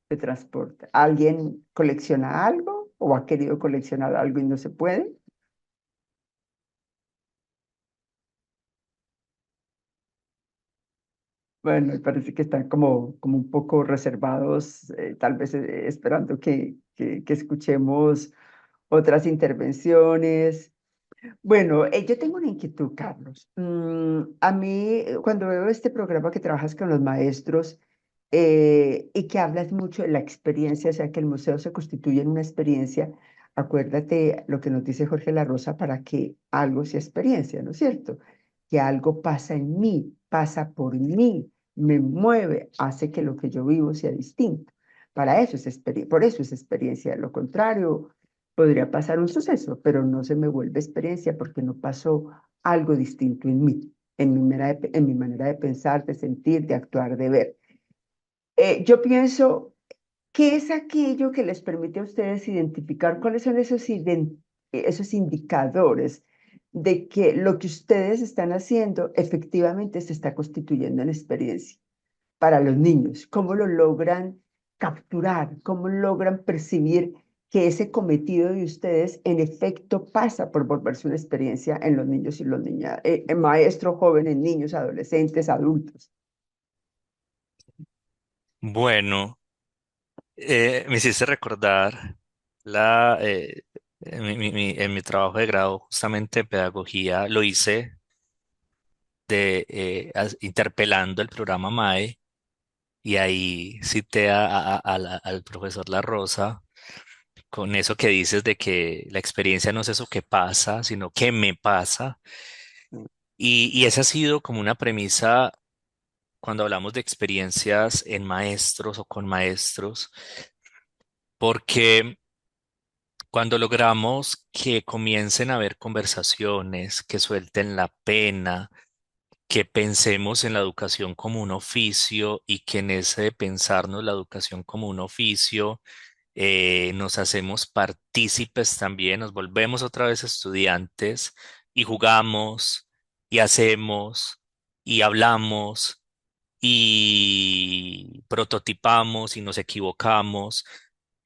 de transporte. ¿Alguien colecciona algo o ha querido coleccionar algo y no se puede? Bueno, me parece que están como un poco reservados, tal vez esperando que escuchemos otras intervenciones. Bueno, yo tengo una inquietud, Carlos. A mí, cuando veo este programa que trabajas con los maestros y que hablas mucho de la experiencia, o sea, que el museo se constituye en una experiencia, acuérdate lo que nos dice Jorge La Rosa para que algo sea experiencia, ¿no es cierto? Que algo pasa en mí, pasa por mí, me mueve, hace que lo que yo vivo sea distinto. Para eso es por eso es experiencia. De lo contrario, podría pasar un suceso, pero no se me vuelve experiencia porque no pasó algo distinto en mí, en mi manera de pensar, de sentir, de actuar, de ver. Yo pienso, ¿qué es aquello que les permite a ustedes identificar cuáles son esos indicadores de que lo que ustedes están haciendo efectivamente se está constituyendo en experiencia para los niños? ¿Cómo lo logran capturar? ¿Cómo logran percibir que ese cometido de ustedes en efecto pasa por volverse una experiencia en los niños y las niñas, en maestros, jóvenes, niños, adolescentes, adultos? Bueno, me hiciste recordar en mi trabajo de grado, justamente de pedagogía, lo hice interpelando el programa MAE y ahí cité al profesor La Rosa con eso que dices de que la experiencia no es eso que pasa, sino que me pasa. Y esa ha sido como una premisa cuando hablamos de experiencias en maestros o con maestros, porque cuando logramos que comiencen a haber conversaciones, que suelten la pena, que pensemos en la educación como un oficio y que en ese de pensarnos la educación como un oficio, nos hacemos partícipes también, nos volvemos otra vez estudiantes y jugamos y hacemos y hablamos y prototipamos y nos equivocamos.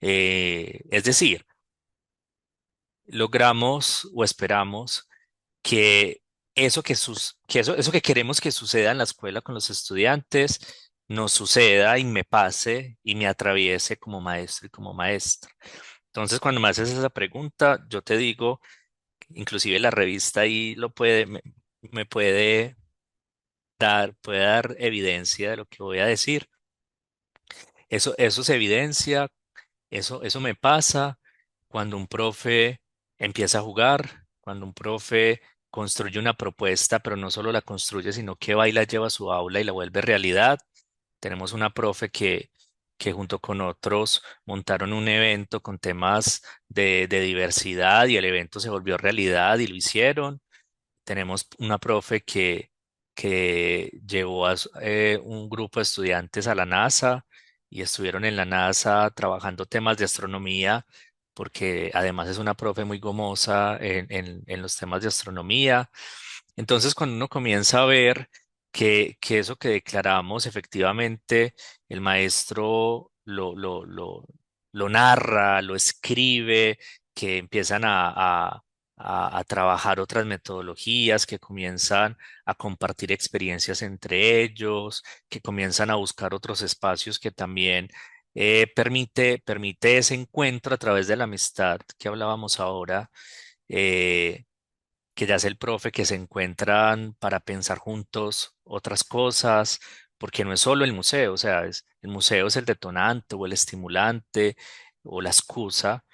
Es decir, logramos o esperamos que eso que queremos que suceda en la escuela con los estudiantes nos suceda y me pase y me atraviese como maestro y como maestra. Entonces, cuando me haces esa pregunta, yo te digo, inclusive la revista ahí me puede dar evidencia de lo que voy a decir. Eso es evidencia. Eso me pasa cuando un profe empieza a jugar, cuando un profe construye una propuesta, pero no solo la construye, sino que va y la lleva a su aula y la vuelve realidad. Tenemos una profe que junto con otros montaron un evento con temas de diversidad y el evento se volvió realidad y lo hicieron. Tenemos una profe que llevó un grupo de estudiantes a la NASA y estuvieron en la NASA trabajando temas de astronomía, porque además es una profe muy gomosa en los temas de astronomía. Entonces, cuando uno comienza a ver que eso que declaramos, efectivamente, el maestro lo narra, lo escribe, que empiezan a trabajar otras metodologías, que comienzan a compartir experiencias entre ellos, que comienzan a buscar otros espacios que también permite ese encuentro a través de la amistad que hablábamos ahora. eh, que ya es el profe, que se encuentran para pensar juntos otras cosas, porque no es solo el museo, o sea, el museo es el detonante o el estimulante o la excusa,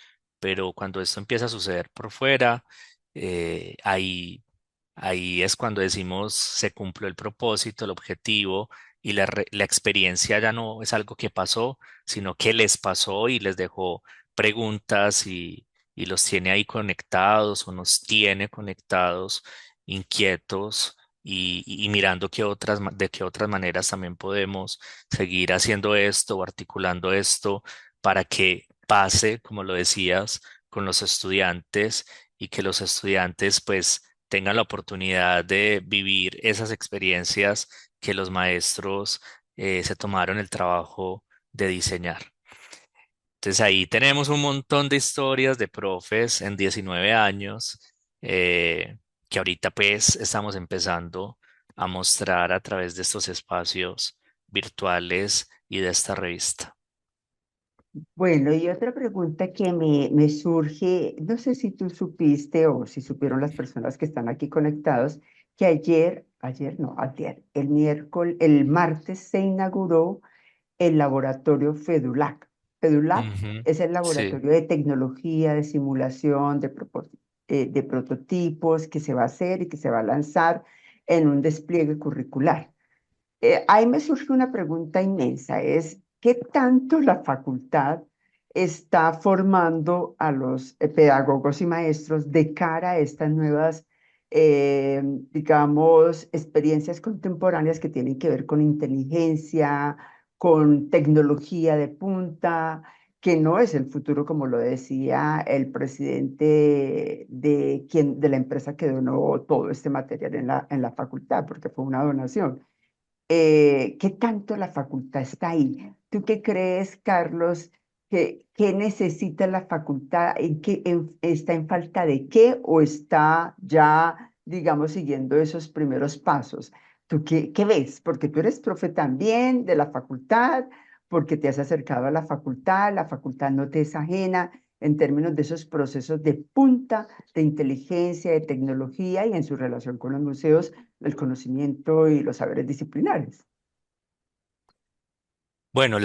pero cuando esto empieza a suceder por fuera, ahí es cuando decimos se cumplió el propósito, el objetivo, y la experiencia ya no es algo que pasó, sino que les pasó y les dejó preguntas y los tiene ahí conectados o nos tiene conectados, inquietos y mirando de qué otras maneras también podemos seguir haciendo esto o articulando esto para que pase, como lo decías, con los estudiantes y que los estudiantes pues tengan la oportunidad de vivir esas experiencias que los maestros se tomaron el trabajo de diseñar. Entonces ahí tenemos un montón de historias de profes en 19 años que ahorita pues estamos empezando a mostrar a través de estos espacios virtuales y de esta revista. Bueno, y otra pregunta que me surge, no sé si tú supiste o si supieron las personas que están aquí conectados, que ayer no, ayer, el martes se inauguró el laboratorio FEDULAC. FEDULAC Ujú. es el Sí. laboratorio de tecnología, de simulación, de prototipos que se va a hacer y que se va a lanzar en un despliegue curricular. Ahí me surge una pregunta inmensa, es ¿qué tanto la facultad está formando a los pedagogos y maestros de cara a estas nuevas, digamos, experiencias contemporáneas que tienen que ver con inteligencia, con tecnología de punta, que no es el futuro, como lo decía el presidente de la empresa que donó todo este material en la facultad, porque fue una donación? ¿Qué tanto la facultad está ahí? ¿Tú qué crees, Carlos? ¿Qué necesita la facultad? ¿Está en falta de qué o está ya, digamos, siguiendo esos primeros pasos? ¿Tú qué ves? Porque tú eres profe también de la facultad, porque te has acercado a la facultad no te es ajena en términos de esos procesos de punta de inteligencia, de tecnología y en su relación con los museos, el conocimiento y los saberes disciplinares. Bueno,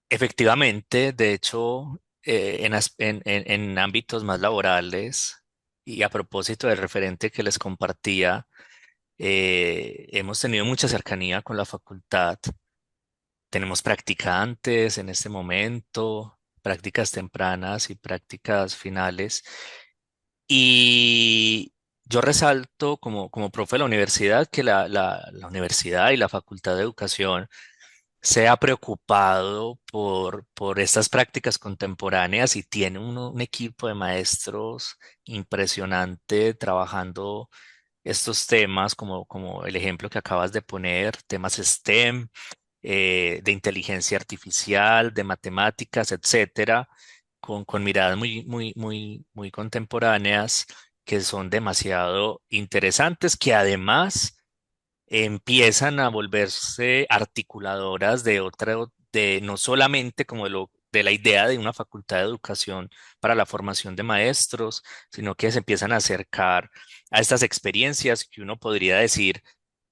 efectivamente, de hecho, en ámbitos más laborales y a propósito del referente que les compartía, hemos tenido mucha cercanía con la facultad. Tenemos practicantes en este momento, prácticas tempranas y prácticas finales. Y yo resalto como profe de la universidad que la universidad y la Facultad de Educación se ha preocupado por estas prácticas contemporáneas y tiene un equipo de maestros impresionante trabajando estos temas, como el ejemplo que acabas de poner, temas STEM, de inteligencia artificial, de matemáticas, etcétera, con miradas muy contemporáneas que son demasiado interesantes, que además empiezan a volverse articuladoras de no solamente de la idea de una facultad de educación para la formación de maestros, sino que se empiezan a acercar a estas experiencias que uno podría decir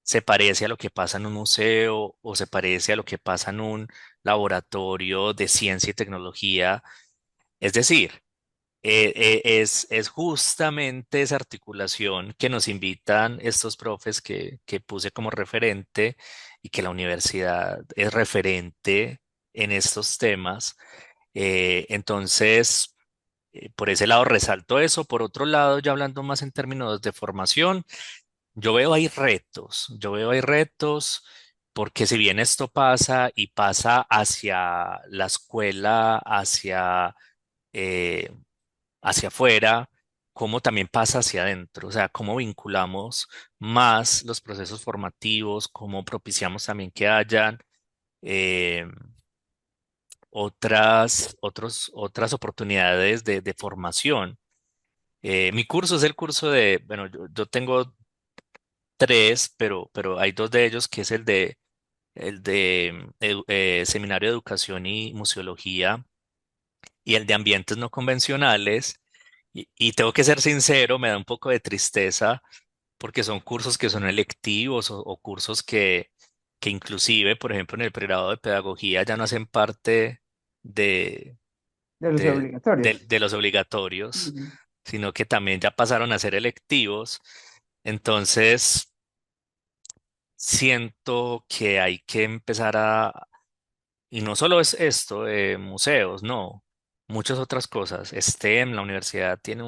se parece a lo que pasa en un museo o se parece a lo que pasa en un laboratorio de ciencia y tecnología. Es decir, es justamente esa articulación que nos invitan estos profes que puse como referente y que la universidad es referente en estos temas. Entonces, por ese lado resalto eso. Por otro lado, ya hablando más en términos de formación, yo veo hay retos porque si bien esto pasa y pasa hacia la escuela, eh, hacia afuera, como también pasa hacia adentro, o sea, cómo vinculamos más los procesos formativos, cómo propiciamos también que hayan eh, otras oportunidades de formación. Mi curso es el curso de, bueno, yo tengo tres, pero hay dos de ellos que es el de Seminario de Educación y Museología y el de Ambientes No Convencionales. Y tengo que ser sincero, me da un poco de tristeza porque son cursos que son electivos o cursos que inclusive, por ejemplo, en el pregrado de pedagogía ya no hacen parte de, de los obligatorios. de los obligatorios, Ujú. sino que también ya pasaron a ser electivos. Entonces, siento que hay que empezar y no solo es esto, museos, no, muchas otras cosas. STEM, la universidad tiene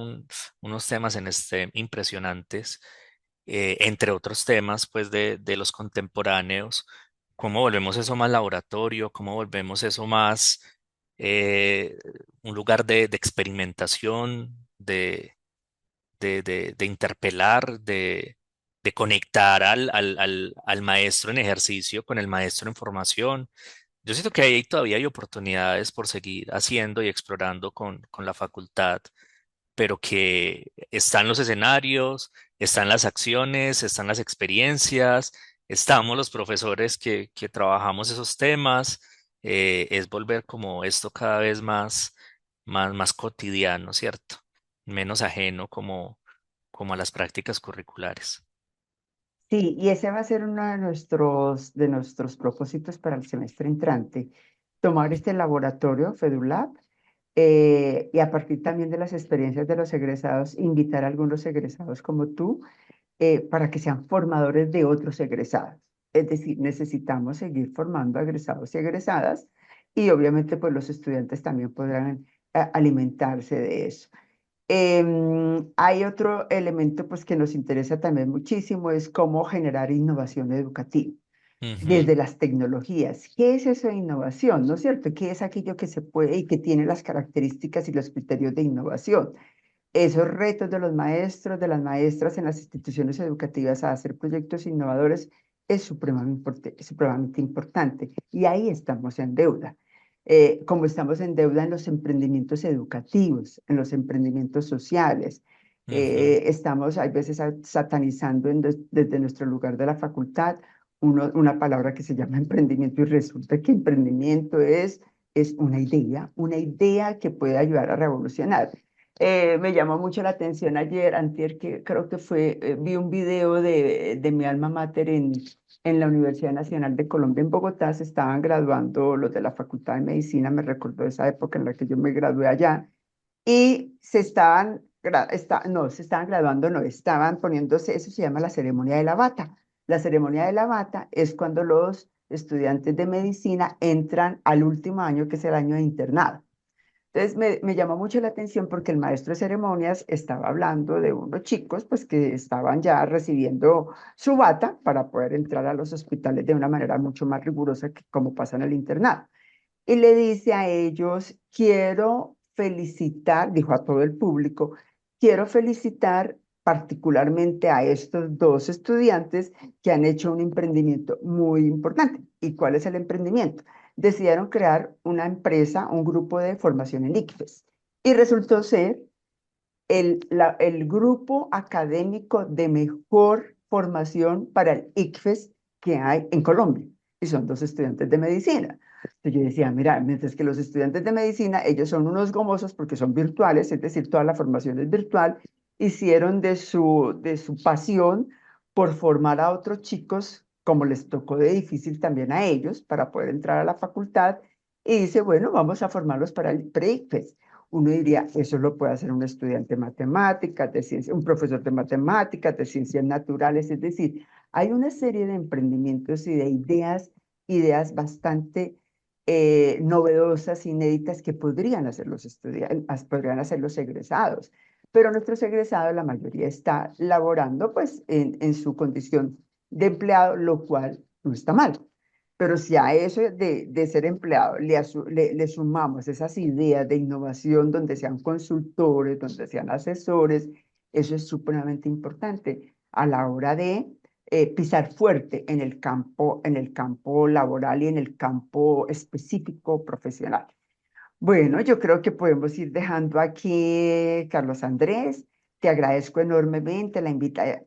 unos temas en STEM impresionantes, entre otros temas, pues, de los contemporáneos. ¿Cómo volvemos eso más laboratorio? ¿Cómo volvemos eso más eh, un lugar de experimentación, de interpelar, de conectar al maestro en ejercicio con el maestro en formación? Yo siento que ahí todavía hay oportunidades por seguir haciendo y explorando con la facultad, pero que están los escenarios, están las acciones, están las experiencias, estamos los profesores que trabajamos esos temas. Es volver como esto cada vez más cotidiano, ¿cierto? Menos ajeno como a las prácticas curriculares. Sí, y ese va a ser uno de nuestros propósitos para el semestre entrante, tomar este laboratorio FEDULAB y a partir también de las experiencias de los egresados, invitar a algunos egresados como tú para que sean formadores de otros egresados. Es decir, necesitamos seguir formando a egresados y egresadas y obviamente pues los estudiantes también podrán alimentarse de eso. Hay otro elemento pues que nos interesa también muchísimo, es cómo generar innovación educativa Ujú, desde las tecnologías. ¿Qué es eso de innovación? ¿No es cierto? ¿Qué es aquello que se puede y que tiene las características y los criterios de innovación? Esos retos de los maestros, de las maestras en las instituciones educativas a hacer proyectos innovadores es supremamente importante. Y ahí estamos en deuda. Como estamos en deuda en los emprendimientos educativos, en los emprendimientos sociales. ujú. Estamos, hay veces, satanizando desde nuestro lugar de la facultad una palabra que se llama emprendimiento y resulta que emprendimiento es una idea que puede ayudar a revolucionar. Me llamó mucho la atención ayer, antier, que creo que fue, vi un video de mi alma mater en la Universidad Nacional de Colombia en Bogotá. Se estaban graduando los de la Facultad de Medicina, me recordó esa época en la que yo me gradué allá, y no, se estaban graduando, no, estaban poniéndose, eso se llama la ceremonia de la bata. La ceremonia de la bata es cuando los estudiantes de medicina entran al último año, que es el año de internado. Entonces me llamó mucho la atención porque el maestro de ceremonias estaba hablando de unos chicos pues que estaban ya recibiendo su bata para poder entrar a los hospitales de una manera mucho más rigurosa que como pasa en el internado. Y le dice a ellos, quiero felicitar, dijo a todo el público, quiero felicitar particularmente a estos dos estudiantes que han hecho un emprendimiento muy importante. ¿Y cuál es el emprendimiento? Decidieron crear una empresa, un grupo de formación en ICFES. Y resultó ser el grupo académico de mejor formación para el ICFES que hay en Colombia. Y son dos estudiantes de medicina. Entonces yo decía, mira, mientras que los estudiantes de medicina, ellos son unos gomosos porque son virtuales, es decir, toda la formación es virtual, hicieron de su pasión por formar a otros chicos, como les tocó de difícil también a ellos, para poder entrar a la facultad, y dice, bueno, vamos a formarlos para el pre-ICFES. Uno diría, eso lo puede hacer un estudiante de matemáticas, de ciencia, un profesor de matemáticas, de ciencias naturales, es decir, hay una serie de emprendimientos y de ideas bastante novedosas, inéditas, que podrían hacer los estudiantes, podrían hacer los egresados. Pero nuestros egresados, la mayoría está laborando pues en su condición de empleado, lo cual no está mal. Pero si a eso de ser empleado le sumamos esas ideas de innovación donde sean consultores, donde sean asesores, eso es supremamente importante a la hora de pisar fuerte en el campo laboral y en el campo específico profesional. Bueno, yo creo que podemos ir dejando aquí, Carlos Andrés. Te agradezco enormemente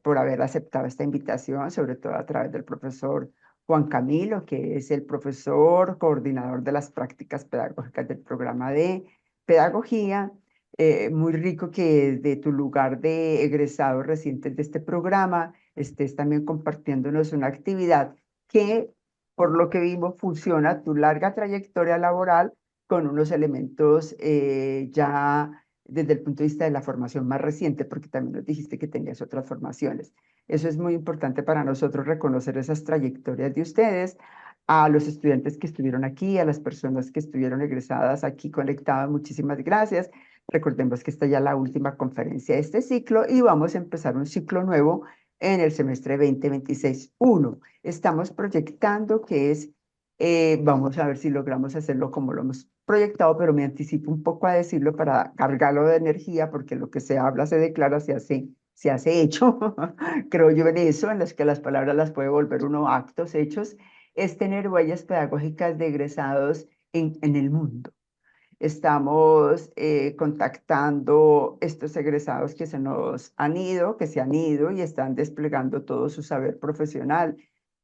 por haber aceptado esta invitación, sobre todo a través del profesor Juan Camilo, que es el profesor coordinador de las prácticas pedagógicas del programa de pedagogía. Muy rico que desde tu lugar de egresados recientes de este programa estés también compartiéndonos una actividad que, por lo que vimos, funciona tu larga trayectoria laboral con unos elementos ya desde el punto de vista de la formación más reciente, porque también nos dijiste que tenías otras formaciones. Eso es muy importante para nosotros, reconocer esas trayectorias de ustedes, a los estudiantes que estuvieron aquí, a las personas que estuvieron egresadas aquí conectadas, muchísimas gracias. Recordemos que esta ya es la última conferencia de este ciclo y vamos a empezar un ciclo nuevo en el semestre 2026-1. Estamos proyectando que es, vamos a ver si logramos hacerlo como lo hemos proyectado, pero me anticipo un poco a decirlo para cargarlo de energía, porque lo que se habla, se declara, se hace hecho. Creo yo en eso, en las que las palabras las puede volver uno actos, hechos, es tener huellas pedagógicas de egresados en el mundo. Estamos contactando estos egresados que se nos han ido, que se han ido y están desplegando todo su saber profesional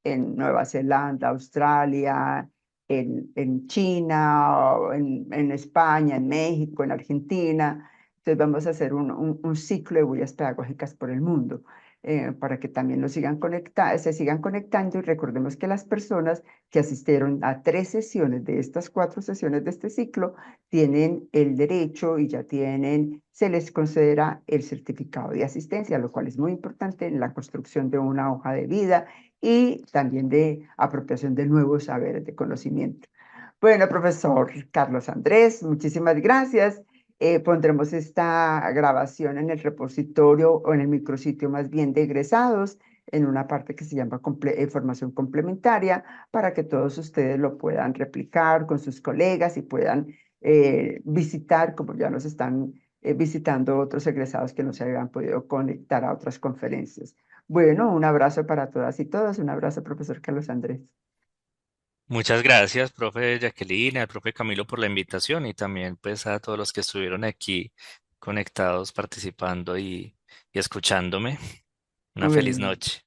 en Nueva Zelanda, Australia, en China, en España, en México, en Argentina. Entonces vamos a hacer un ciclo de huellas pedagógicas por el mundo. Para que también se sigan conectando y recordemos que las personas que asistieron a 3 sesiones de estas 4 sesiones de este ciclo tienen el derecho y ya tienen, se les considera el certificado de asistencia, lo cual es muy importante en la construcción de una hoja de vida y también de apropiación de nuevos saberes de conocimiento. Bueno, profesor Carlos Andrés, muchísimas gracias. Pondremos esta grabación en el repositorio o en el micrositio más bien de egresados, en una parte que se llama formación complementaria, para que todos ustedes lo puedan replicar con sus colegas y puedan visitar, como ya nos están visitando otros egresados que no se habían podido conectar a otras conferencias. Bueno, un abrazo para todas y todos. Un abrazo, profesor Carlos Andrés. Muchas gracias, profe Jacqueline, al profe Camilo por la invitación y también pues a todos los que estuvieron aquí conectados, participando y escuchándome. Una feliz Bueno. noche.